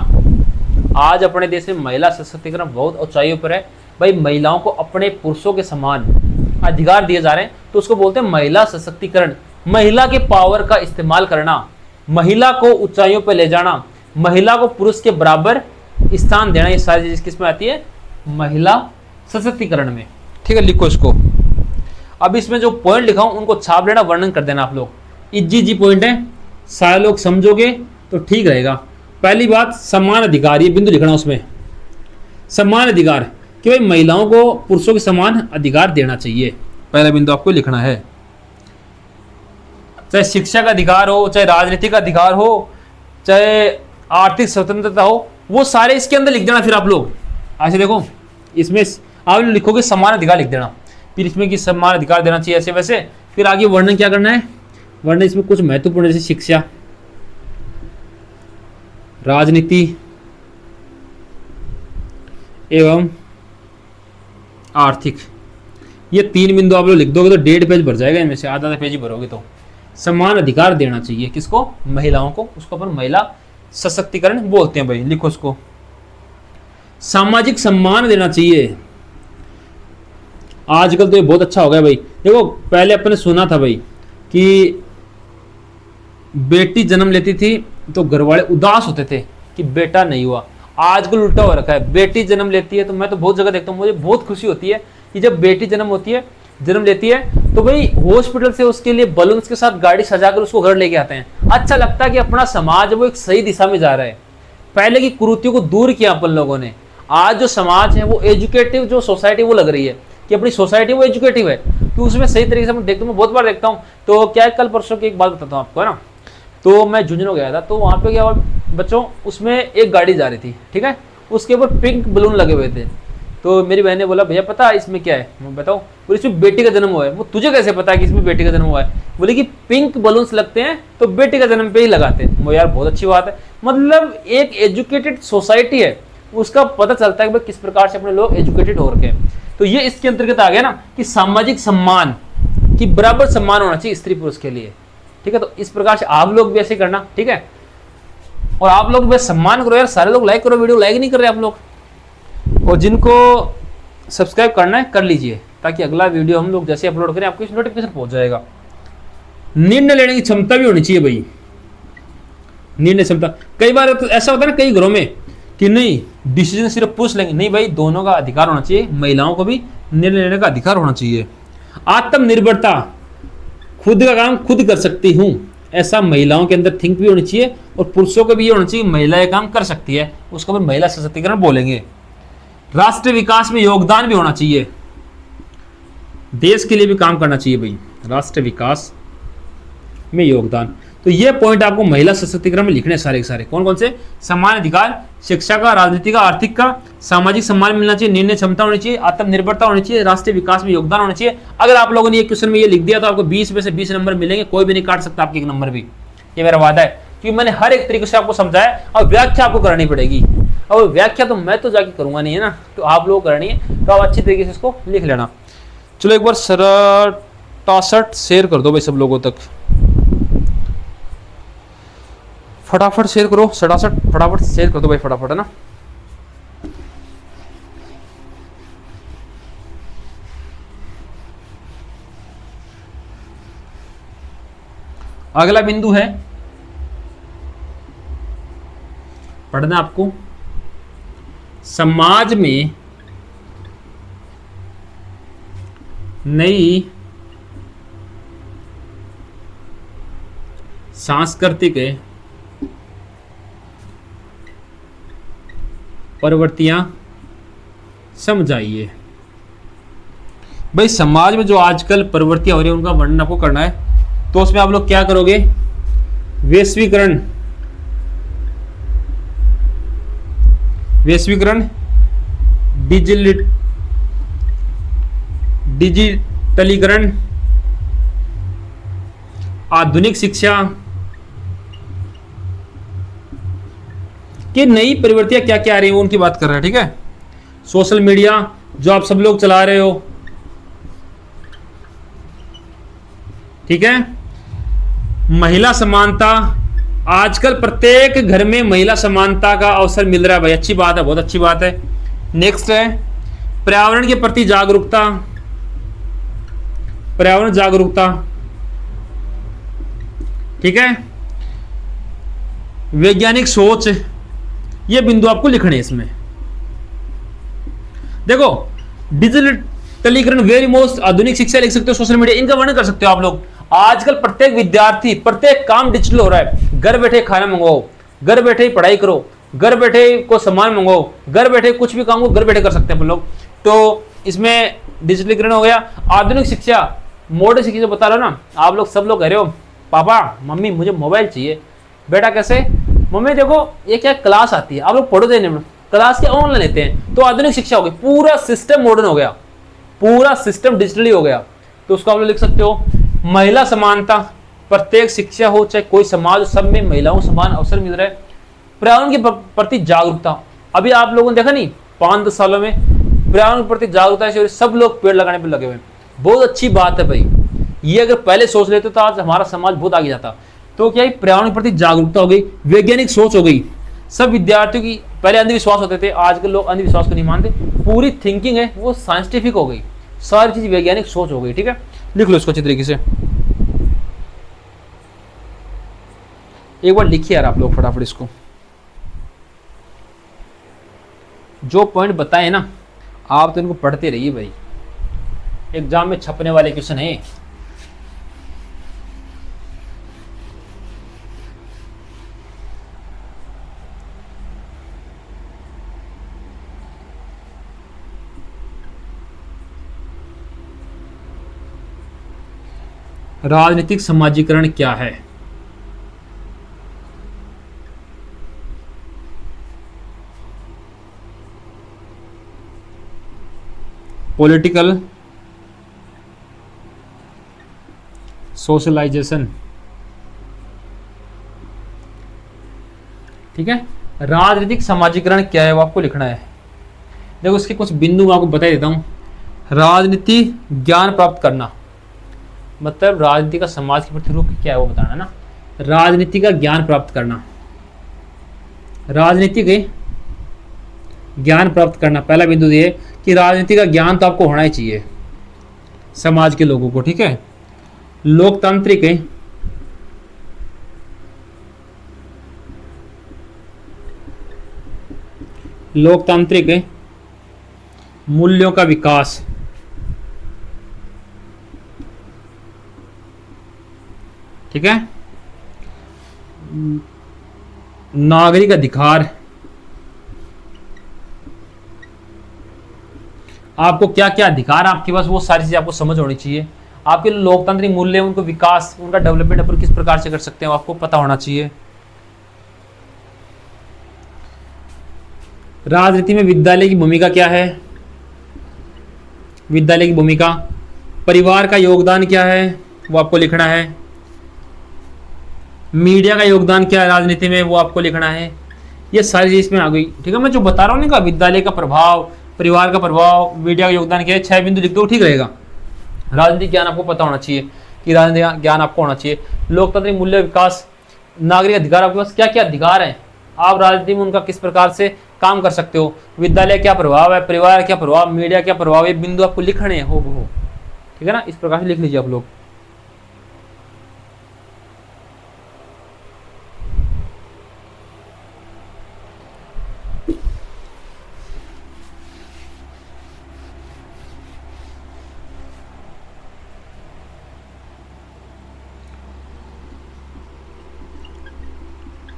आज अपने देश में महिला सशक्तिकरण बहुत ऊंचाइयों पर है भाई। महिलाओं को अपने पुरुषों के समान अधिकार दिए जा रहे हैं, तो उसको बोलते हैं महिला सशक्तिकरण। महिला के पावर का इस्तेमाल करना, महिला को ऊंचाइयों पर ले जाना, महिला को पुरुष के बराबर स्थान देना, ये सारी चीज किसमें आती है? महिला सशक्तिकरण में। ठीक है, लिखो इसको। अब इसमें जो पॉइंट लिखा हूं उनको छाप लेना, वर्णन कर देना आप लोग। इजी पॉइंट है, सारे लोग समझोगे तो ठीक रहेगा। पहली बात, समान अधिकार, ये बिंदु लिखना उसमें। समान अधिकार कि भाई महिलाओं को पुरुषों के समान अधिकार देना चाहिए, पहला बिंदु आपको लिखना है। चाहे शिक्षा का अधिकार हो, चाहे राजनीतिक अधिकार हो, चाहे आर्थिक स्वतंत्रता हो, वो सारे इसके अंदर लिख देना। फिर आप लोग ऐसे देखो, इसमें आप लिखोगे समान अधिकार लिख देना, फिर इसमें कि समान अधिकार देना चाहिए ऐसे वैसे। फिर आगे वर्णन क्या करना है? वर्णन इसमें कुछ महत्वपूर्ण, जैसे शिक्षा, राजनीति एवं आर्थिक। ये 3 बिंदु आप लोग लिख दोगे तो 1.5 पेज भर जाएगा इनमें से, आधा पेज ही भरोगे तो। समान अधिकार देना चाहिए किसको? महिलाओं को। उसको अपन महिला सशक्तिकरण बोलते हैं भाई, लिखो उसको। सामाजिक सम्मान देना चाहिए। आजकल तो ये बहुत अच्छा हो गया भाई। देखो पहले अपने सुना था भाई कि बेटी जन्म लेती थी तो घर वाले उदास होते थे कि बेटा नहीं हुआ। आजकल उल्टा हो रखा है, बेटी जन्म लेती है तो मैं तो बहुत जगह देखता हूँ, मुझे बहुत खुशी होती है कि जब बेटी जन्म लेती है तो भाई हॉस्पिटल से उसके लिए बलून्स के साथ गाड़ी सजाकर उसको घर लेके आते हैं। अच्छा लगता है कि अपना समाज वो एक सही दिशा में जा रहा है। पहले की कुरीतियों को दूर किया अपन लोगों ने। आज जो समाज है वो एजुकेटिव, जो सोसाइटी वो लग रही है कि अपनी सोसाइटी वो एजुकेटिव है, तो उसमें सही तरीके से मैं देखता हूँ, मैं बहुत बार देखता हूँ। तो क्या है, कल परसों की एक बात बताता हूँ आपको, है ना। तो मैं झुंझुनू गया था, तो वहाँ पे क्या हुआ बच्चों, उसमें एक गाड़ी जा रही थी, ठीक है, उसके ऊपर पिंक बलून लगे हुए थे। तो मेरी बहन ने बोला भैया पता है इसमें क्या है? मैं बताओ। बोले इसमें बेटी का जन्म हुआ है। वो तुझे कैसे पता है कि इसमें बेटी का जन्म हुआ है? बोले कि पिंक बलून्स लगते हैं तो बेटी का जन्म पे ही लगाते हैं। वो यार बहुत अच्छी बात है। मतलब एक एजुकेटेड सोसाइटी है, उसका पता चलता है कि किस प्रकार से अपने लोग एजुकेटेड हो रखे हैं। तो ये इसके अंतर्गत आ गया ना कि सामाजिक सम्मान की बराबर सम्मान होना चाहिए स्त्री पुरुष के लिए, ठीक है। तो इस प्रकार से आप लोग भी ऐसे करना, ठीक है। और आप लोग भी सम्मान करो यार, सारे लोग लाइक करो, वीडियो लाइक नहीं कर रहे आप लोग। और जिनको सब्सक्राइब करना है कर लीजिए, ताकि अगला वीडियो हम लोग जैसे अपलोड करें आपको नोटिफिकेशन पहुंच जाएगा। निर्णय लेने की क्षमता भी होनी चाहिए भाई, निर्णय क्षमता। कई बार तो ऐसा होता है ना कई घरों में कि नहीं डिसीजन सिर्फ पुरुष लेंगे, नहीं भाई, दोनों का अधिकार होना चाहिए। महिलाओं को भी निर्णय लेने का अधिकार होना चाहिए। आत्मनिर्भरता, खुद का काम खुद कर सकती हूँ, ऐसा महिलाओं के अंदर थिंक भी होनी चाहिए। और पुरुषों को भी ये होना चाहिए महिला ये काम कर सकती है, उसको भी महिला सशक्तिकरण बोलेंगे। राष्ट्र विकास में योगदान भी होना चाहिए, देश के लिए भी काम करना चाहिए भाई, राष्ट्र विकास में योगदान। तो ये पॉइंट आपको महिला सशक्तिकरण में लिखने सारे के सारे। कौन कौन से? समान अधिकार, शिक्षा का, राजनीति का, आर्थिक का, सामाजिक सम्मान मिलना चाहिए, निर्णय क्षमता होनी चाहिए, आत्मनिर्भरता होनी चाहिए, राष्ट्रीय विकास में योगदान होना चाहिए। अगर आप लोगों ने ये क्वेश्चन में ये लिख दिया तो आपको 20 में से 20 नंबर मिलेंगे, कोई भी नहीं काट सकता आपके एक नंबर भी, ये मेरा वादा है। क्योंकि मैंने हर एक तरीके से आपको समझाया और व्याख्या आपको करनी पड़ेगी। और व्याख्या तो मैं तो जाके करूंगा नहीं, है ना, तो आप लोग करनी है, तो आप अच्छी तरीके से इसको लिख लेना। चलो एक बार 67 शेयर कर दो भाई सब लोगों तक, फटाफट शेयर करो। 67 फटाफट शेयर कर दो भाई, फटाफट, है ना। अगला बिंदु है पढ़ना आपको, समाज में नई सांस्कृतिक प्रवृत्तियां समझाइए। भाई समाज में जो आजकल प्रवृत्तियां हो रही है उनका वर्णन आपको करना है। तो उसमें आप लोग क्या करोगे? वैश्वीकरण, डिजिटलीकरण, आधुनिक शिक्षा कि नई प्रवृत्तियां क्या क्या आ रही हैं उनकी बात कर रहे हैं, ठीक है। सोशल मीडिया जो आप सब लोग चला रहे हो, ठीक है। महिला समानता, आजकल प्रत्येक घर में महिला समानता का अवसर मिल रहा है भाई, अच्छी बात है, बहुत अच्छी बात है। नेक्स्ट है पर्यावरण के प्रति जागरूकता, पर्यावरण जागरूकता, ठीक है। वैज्ञानिक सोच, ये बिंदु आपको लिखने हैं इसमें। देखो डिजिटलीकरण, वेरी मोस्ट, आधुनिक शिक्षा लिख सकते हो, सोशल मीडिया, इनका वर्णन कर सकते हो आप लोग। आजकल प्रत्येक विद्यार्थी, प्रत्येक काम डिजिटल हो रहा है। घर बैठे खाना मंगवाओ, घर बैठे ही पढ़ाई करो, घर बैठे को सामान मंगवाओ, घर बैठे कुछ भी काम को घर बैठे कर सकते हैं अपन लोग। तो इसमें डिजिटलीकरण हो गया। आधुनिक शिक्षा, मॉडर्न शिक्षा जो बता रहा हूं ना, आप लोग सब लोग कह रहे हो पापा मम्मी मुझे मोबाइल चाहिए। बेटा कैसे? मम्मी देखो ये क्या क्लास आती है, आप लोग पढ़ो देने, क्लास के ऑनलाइन लेते हैं। तो आधुनिक शिक्षा हो गई, पूरा सिस्टम मॉडर्न हो गया, पूरा सिस्टम डिजिटली हो गया। तो उसको आप लोग लिख सकते हो। महिला समानता, प्रत्येक शिक्षा हो चाहे कोई समाज, सब में महिलाओं को समान अवसर मिल रहा है। पर्यावरण के प्रति जागरूकता, अभी आप लोगों ने देखा नहीं 5-10 सालों में पर्यावरण के प्रति जागरूकता से सब लोग पेड़ लगाने पर लगे हुए हैं। बहुत अच्छी बात है भाई, ये अगर पहले सोच लेते तो आज हमारा समाज बहुत आगे जाता। तो क्या पर्यावरण के प्रति जागरूकता हो गई, वैज्ञानिक सोच हो गई। सब विद्यार्थियों की पहले अंधविश्वास होते थे, आजकल लोग अंधविश्वास को नहीं मानते, पूरी थिंकिंग है वो साइंटिफिक हो गई, सारी चीज वैज्ञानिक सोच हो गई। ठीक है, लिख लो इसको अच्छी तरीके से, एक बार लिखिए यार आप लोग फटाफट इसको। जो पॉइंट बताए ना आप तो इनको पढ़ते रहिए भाई, एग्जाम में छपने वाले क्वेश्चन है। राजनीतिक समाजीकरण क्या है? Political socialisation. ठीक है, राजनीतिक समाजीकरण क्या है वो आपको लिखना है। देखो इसके कुछ बिंदु मैं आपको बता देता हूं। राजनीति ज्ञान प्राप्त करना, मतलब राजनीति का समाज के प्रति रूप क्या है वो बताना ना। राजनीति का ज्ञान प्राप्त करना, राजनीति के ज्ञान प्राप्त करना, पहला बिंदु ये कि राजनीति का ज्ञान तो आपको होना ही चाहिए समाज के लोगों को। ठीक है, लोकतांत्रिक है, लोकतांत्रिक है मूल्यों का विकास, ठीक है, नागरिक अधिकार, आपको क्या क्या अधिकार आपके पास वो सारी चीजें आपको समझ होनी चाहिए। आपके लोकतांत्रिक मूल्य उनको विकास, उनका डेवलपमेंट अपन किस प्रकार से कर सकते हैं आपको पता होना चाहिए। राजनीति में विद्यालय की भूमिका क्या है, विद्यालय की भूमिका, परिवार का योगदान क्या है वो आपको लिखना है, मीडिया का योगदान क्या है राजनीति में वो आपको लिखना है। ये सारी चीज इसमें आ गई। ठीक है, मैं जो बता रहा हूँ ना, विद्यालय का प्रभाव, परिवार का प्रभाव, मीडिया का योगदान क्या है, 6 बिंदु लिख दो, ठीक रहेगा। राजनीतिक ज्ञान आपको पता होना चाहिए कि राजनीतिक ज्ञान आपको होना चाहिए। लोकतांत्रिक मूल्य विकास, नागरिक अधिकार, आपके पास क्या क्या अधिकार हैं, आप राजनीति में उनका किस प्रकार से काम कर सकते हो, विद्यालय क्या प्रभाव है, परिवार क्या प्रभाव, मीडिया क्या प्रभाव, ये बिंदु आपको लिखने हैं हो। ठीक है ना, इस प्रकार से लिख लीजिए आप लोग।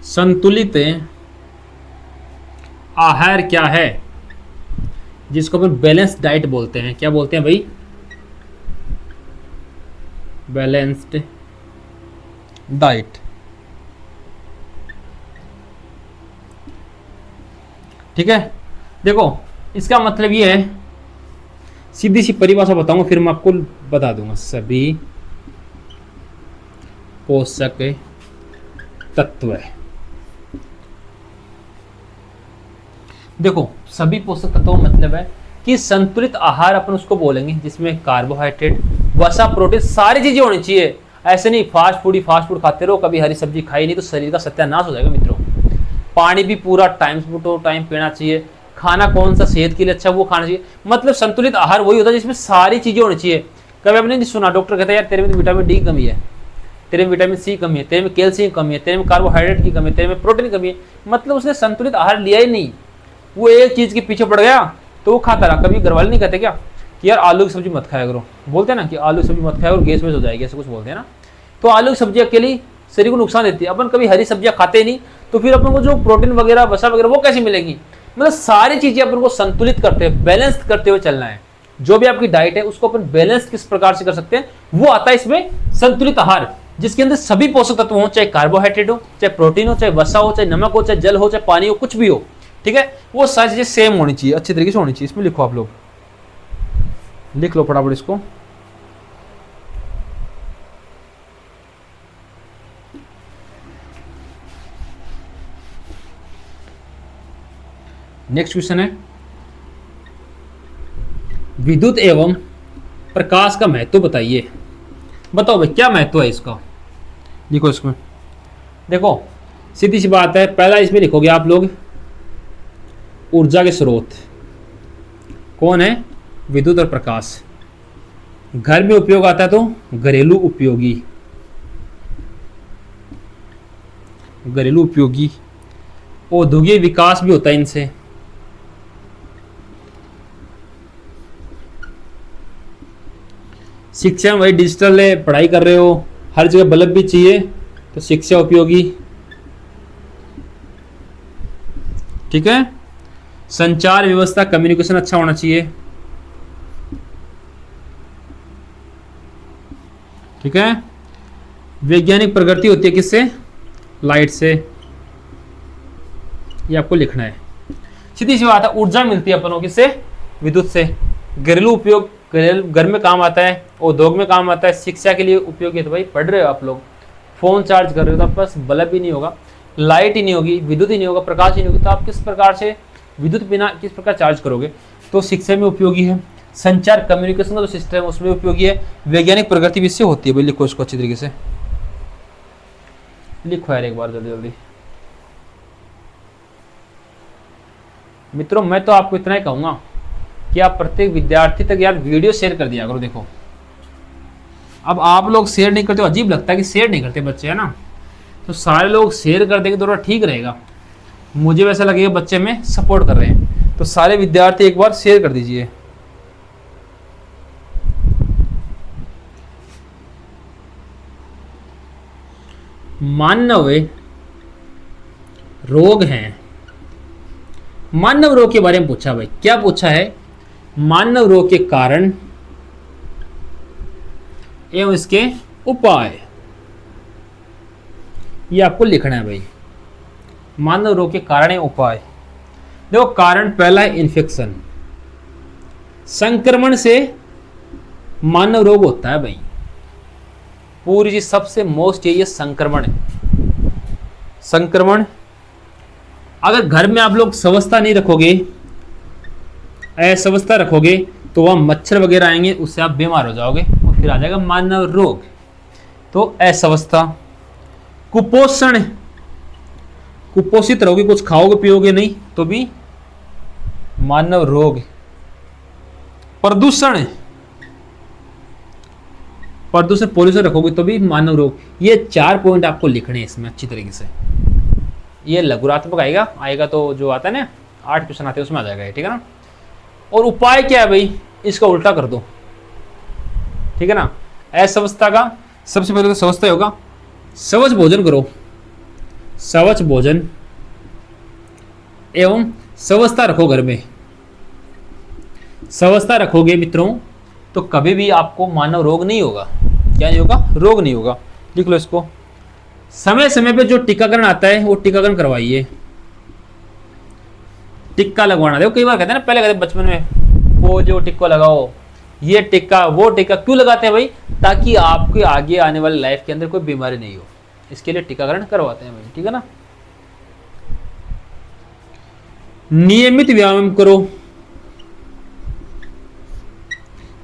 संतुलित आहार क्या है, जिसको अपन बैलेंस्ड डाइट बोलते हैं। क्या बोलते हैं भाई? Balanced diet. ठीक है, देखो इसका मतलब ये है, सीधी सी परिभाषा बताऊंगा फिर मैं आपको बता दूंगा। सभी पोषक तत्व, देखो सभी पोषक तत्वों मतलब है कि संतुलित आहार अपन उसको बोलेंगे जिसमें कार्बोहाइड्रेट, वसा, प्रोटीन सारी चीजें होनी चाहिए। ऐसे नहीं फास्ट फूड ही फास्ट फूड खाते रहो, कभी हरी सब्जी खाई नहीं तो शरीर का सत्यानाश हो जाएगा मित्रों। पानी भी पूरा टाइम टू टाइम पीना चाहिए। खाना कौन सा सेहत के लिए अच्छा वो खाना चाहिए। मतलब संतुलित आहार वही होता है जिसमें सारी चीजें होनी चाहिए। कभी आपने नहीं सुना डॉक्टर कहता है यार तेरे में तो विटामिन डी की कमी है, तेरे में विटामिन सी कमी है, तेरे में कैल्शियम की कमी है, तेरे में कार्बोहाइड्रेट की कमी है, तेरे में प्रोटीन की कमी है। मतलब उसने संतुलित आहार लिया ही नहीं, वो एक चीज के पीछे पड़ गया तो वो खाता रहा। कभी घरवाले नहीं कहते क्या कि यार आलू की सब्जी मत खाया करो, बोलते हैं ना कि आलू की सब्जी मत खाया करो गैस वैस हो जाएगी, ऐसे कुछ बोलते हैं ना। तो आलू की सब्जी अकेली शरीर को नुकसान देती है। अपन कभी हरी सब्जियां खाते नहीं तो फिर अपन को जो प्रोटीन वगैरह वसा वगैरह वो कैसे मिलेगी। मतलब सारी चीजें अपन को संतुलित करते हुए बैलेंस करते हुए चलना है। जो भी आपकी डाइट है उसको अपन बैलेंस किस प्रकार से कर सकते हैं वो आता है इसमें संतुलित आहार, जिसके अंदर सभी पोषक तत्व हो, चाहे कार्बोहाइड्रेट हो, चाहे प्रोटीन हो, चाहे वसा हो, चाहे नमक हो, चाहे जल हो, चाहे पानी हो, कुछ भी हो। ठीक है, वो सारी चीजें सेम होनी चाहिए, अच्छी तरीके से होनी चाहिए। इसमें लिखो आप लोग, लिख लो फटाफट इसको। नेक्स्ट क्वेश्चन है विद्युत एवं प्रकाश का महत्व बताइए। बताओ भाई क्या महत्व है इसका, लिखो इसमें। देखो सीधी सी बात है, पहला इसमें लिखोगे आप लोग ऊर्जा के स्रोत कौन है, विद्युत और प्रकाश। घर में उपयोग आता है तो घरेलू उपयोगी, घरेलू उपयोगी। औद्योगिक विकास भी होता है इनसे। शिक्षा में वही डिजिटल पढ़ाई कर रहे हो, हर जगह बल्ब भी चाहिए तो शिक्षा उपयोगी, ठीक है। संचार व्यवस्था कम्युनिकेशन अच्छा होना चाहिए, ठीक है। वैज्ञानिक प्रगति होती है किससे, लाइट से, ये आपको लिखना है। सीधी सी बात है, ऊर्जा मिलती है अपनों किससे, विद्युत से। घरेलू उपयोग, घर में काम आता है, उद्योग में काम आता है, शिक्षा के लिए उपयोगी है। तो भाई पढ़ रहे हो आप लोग, फोन चार्ज कर रहे हो तो आपके पास बल्ब ही नहीं होगा, लाइट ही नहीं होगी, विद्युत ही नहीं होगा, प्रकाश ही नहीं होगी, तो आप किस प्रकार से विद्युत बिना किस प्रकार चार्ज करोगे। तो शिक्षा में उपयोगी है, संचार कम्युनिकेशन का जो सिस्टम है उसमें उपयोगी है, वैज्ञानिक प्रगति भी इससे होती है। भाई लिखो इसको अच्छी तरीके से, लिखो यार एक बार जल्दी जल्दी। मित्रों मैं तो आपको इतना ही कहूंगा कि आप प्रत्येक विद्यार्थी तक यार वीडियो शेयर कर दिया करो। देखो अब आप लोग शेयर नहीं करते हो, अजीब लगता है कि शेयर नहीं करते बच्चे, है ना। तो सारे लोग शेयर कर देंगे तो थोड़ा ठीक रहेगा, मुझे वैसा लगेगा बच्चे में सपोर्ट कर रहे हैं। तो सारे विद्यार्थी एक बार शेयर कर दीजिए। मानव रोग हैं, मानव रोग के बारे में पूछा भाई, क्या पूछा है, मानव रोग के कारण एवं इसके उपाय, ये आपको लिखना है भाई। मानव रोग के कारण एवं उपाय। देखो कारण पहला है इन्फेक्शन, संक्रमण से मानव रोग होता है भाई। पूरी चीज सबसे मोस्ट यही है संक्रमण है। संक्रमण, अगर घर में आप लोग स्वच्छता नहीं रखोगे, अस्वस्थता रखोगे तो वहाँ मच्छर वगैरह आएंगे, उससे आप बीमार हो जाओगे और फिर आ जाएगा मानव रोग। तो अस्वस्थता, कुपोषण, कुपोषित रहोगे, कुछ खाओगे पियोगे नहीं तो भी मानव रोग। प्रदूषण, प्रदूषण पोल्यूशन रखोगे तो भी मानव रोग। ये 4 पॉइंट आपको लिखने हैं इसमें अच्छी तरीके से। ये लघुरात्मक आएगा तो जो आता है ना 8 क्वेश्चन आते हैं उसमें आ जाएगा, ठीक है ना। और उपाय क्या है भाई, इसका उल्टा कर दो, ठीक है ना। अस्वस्थता का सबसे पहले तो स्वस्थता होगा, स्वच्छ भोजन करो, स्वच्छ भोजन एवं स्वच्छता रखो घर में। स्वच्छता रखोगे मित्रों तो कभी भी आपको मानव रोग नहीं होगा। क्या नहीं होगा, रोग नहीं होगा। लिख लो इसको। समय समय पे जो टीकाकरण आता है वो टीकाकरण करवाइए। टिक्का लगवाना, देखो कई बार कहते हैं ना, पहले कहते बचपन में वो जो टिक्का लगाओ, ये टिक्का वो टिक्का, क्यों लगाते हैं भाई, ताकि आपके आगे आने वाली लाइफ के अंदर कोई बीमारी नहीं हो, इसके लिए टीकाकरण करवाते हैं भाई, ठीक है ना। नियमित व्यायाम करो,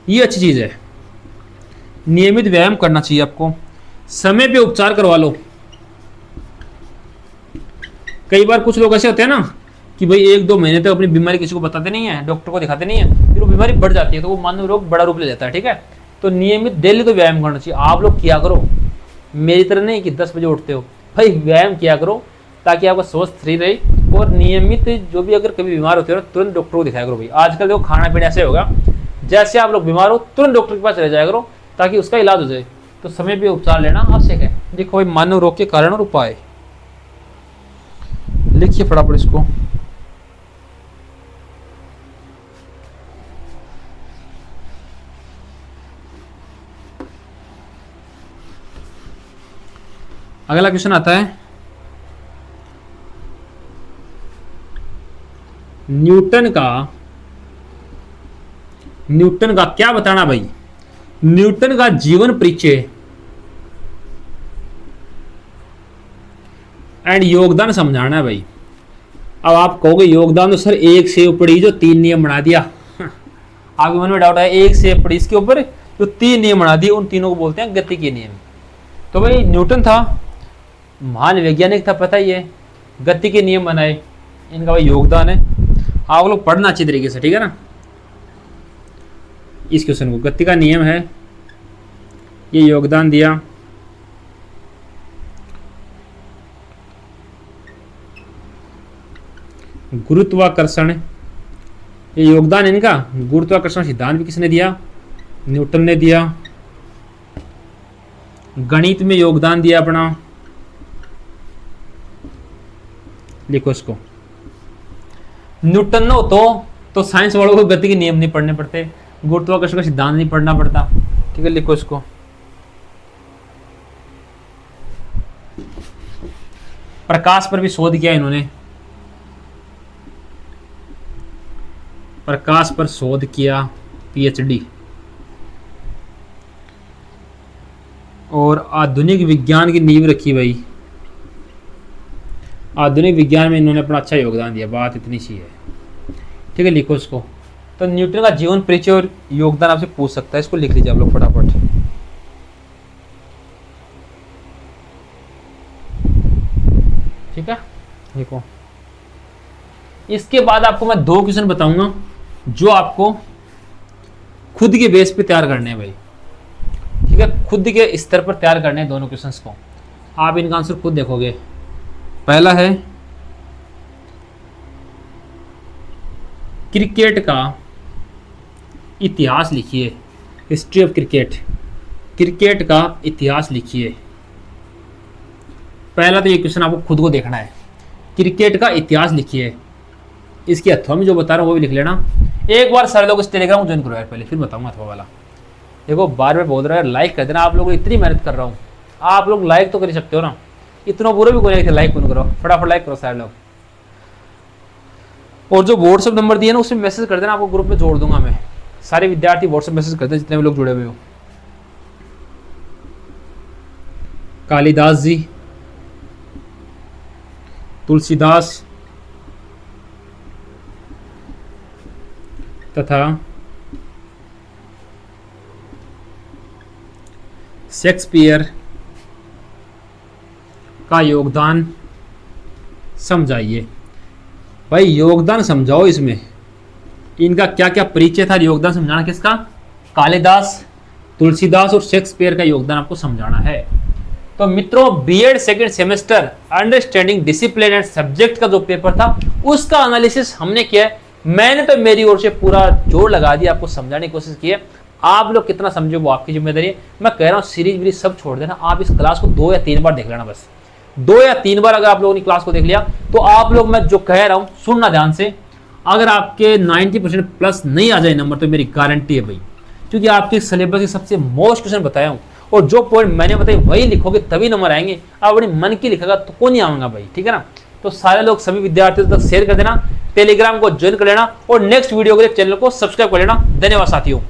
ये अच्छी चीज है, नियमित व्यायाम करना चाहिए आपको। समय पे उपचार करवा लो। कई बार कुछ लोग ऐसे होते हैं ना कि भाई 1-2 महीने तक अपनी बीमारी किसी को बताते नहीं है, डॉक्टर को दिखाते नहीं है, फिर वो बीमारी बढ़ जाती है तो वो मानव रोग बड़ा रूप ले जाता है, ठीक है। तो नियमित डेली तो व्यायाम करना चाहिए। आप लोग किया करो, मेरी तरह नहीं कि 10 बजे उठते हो भाई, व्यायाम किया करो ताकि आपका स्वस्थ शरीर रहे। और नियमित जो भी अगर कभी बीमार होते हो ना, तुरंत डॉक्टर को दिखाया करो भाई। आजकल देखो खाना पीना ऐसे होगा, जैसे आप लोग बीमार हो तुरंत डॉक्टर के पास चले जाया करो ताकि उसका इलाज हो जाए। तो समय पे उपचार लेना आवश्यक है। देखो भाई मानव रोग के कारण और उपाय, लिखिए फटाफट इसको। अगला क्वेश्चन आता है, न्यूटन का क्या बताना भाई, न्यूटन का जीवन परिचय एंड योगदान समझाना है भाई। अब आप कहोगे योगदान तो सर 1 सेव पड़ी जो 3 नियम बना दिया। आपके मन में डाउट है 1 सेव पड़ी इसके ऊपर जो 3 नियम बना दिए उन तीनों को बोलते हैं गति के नियम। तो भाई न्यूटन था, महान वैज्ञानिक था, पता ही है, गति के नियम बनाए, इनका भाई योगदान है। आप लोग पढ़ना अच्छी तरीके से, ठीक है ना। इस क्वेश्चन को, गति का नियम है, ये योगदान दिया। गुरुत्वाकर्षण, ये योगदान इनका। गुरुत्वाकर्षण सिद्धांत भी किसने दिया? न्यूटन ने दिया। गणित में योगदान दिया अपना, लिखो इसको। न्यूटन न हो तो साइंस वालों को गति के नियम नहीं पढ़ने पड़ते, गुरुत्वाकर्षण का सिद्धांत नहीं पढ़ना पड़ता, ठीक है, लिखो इसको। प्रकाश पर भी शोध किया इन्होंने, प्रकाश पर शोध किया, पीएचडी। और आधुनिक विज्ञान की नींव रखी भाई, आधुनिक विज्ञान में इन्होंने अपना अच्छा योगदान दिया, बात इतनी सी है, ठीक है, लिखो इसको। तो न्यूटन का जीवन परिचय और योगदान आपसे पूछ सकता है, इसको लिख लीजिए आप लोग फटाफट, ठीक है, लिखो। इसके बाद आपको मैं 2 क्वेश्चन बताऊंगा जो आपको खुद के बेस पे तैयार करने हैं भाई, ठीक है, खुद के स्तर पर तैयार करने हैं दोनों क्वेश्चंस को। आप इनका आंसर खुद देखोगे। पहला है क्रिकेट का इतिहास लिखिए, हिस्ट्री ऑफ क्रिकेट, क्रिकेट का इतिहास लिखिए। पहला तो ये क्वेश्चन आपको खुद को देखना है, क्रिकेट का इतिहास लिखिए। इसके अथवा में जो बता रहा हूँ वो भी लिख लेना। एक बार सारे लोग इस टेलीग्राम ज्वाइन करो यार, पहले फिर बताऊंगा अथवा वाला। देखो बार बार बोल रहा है लाइक कर देना, आप लोग इतनी मेहनत कर रहा हूँ, आप लोग लाइक तो कर ही सकते हो ना, इतना बुरा भी कोई नहीं थे, लाइक कौन करो, फटाफट लाइक करो सारे लोग। और जो व्हाट्सएप नंबर दिया ना उसमें मैसेज कर देना, आपको ग्रुप में जोड़ दूंगा मैं। सारे विद्यार्थी व्हाट्सएप मैसेज करते हैं जितने भी लोग जुड़े हुए हो। कालिदास जी, तुलसीदास तथा शेक्सपियर का योगदान समझाइए। भाई योगदान समझाओ, इसमें इनका क्या क्या परिचय था, योगदान समझाना किसका? कालिदास, तुलसीदास और शेक्सपियर का योगदान आपको समझाना है। तो मित्रों B Ed second semester understanding discipline and subject का जो पेपर था उसका एनालिसिस हमने किया है। मैंने तो मेरी ओर से पूरा जोर लगा दिया, आपको समझाने की कोशिश की है। आप लोग कितना समझो वो आपकी जिम्मेदारी है। मैं कह रहा हूँ सीरीज वीरीज सब छोड़ देना, आप इस क्लास को 2 या 3 बार देख लेना, बस 2 या 3 बार अगर आप लोगों ने क्लास को देख लिया तो आप लोग, मैं जो कह रहा हूँ सुनना ध्यान से। अगर आपके 90% प्लस नहीं आ जाए नंबर तो मेरी गारंटी है भाई, क्योंकि आपके सिलेबस के सबसे मोस्ट क्वेश्चन बताया हूँ और जो पॉइंट मैंने बताई वही लिखोगे तभी नंबर आएंगे। आप अपने मन की लिखेगा तो कौन नहीं आऊंगा भाई, ठीक है ना। तो सारे लोग सभी विद्यार्थियों तक शेयर कर देना, टेलीग्राम को ज्वाइन कर लेना और नेक्स्ट वीडियो के लिए चैनल को सब्सक्राइब कर लेना। धन्यवाद साथियों।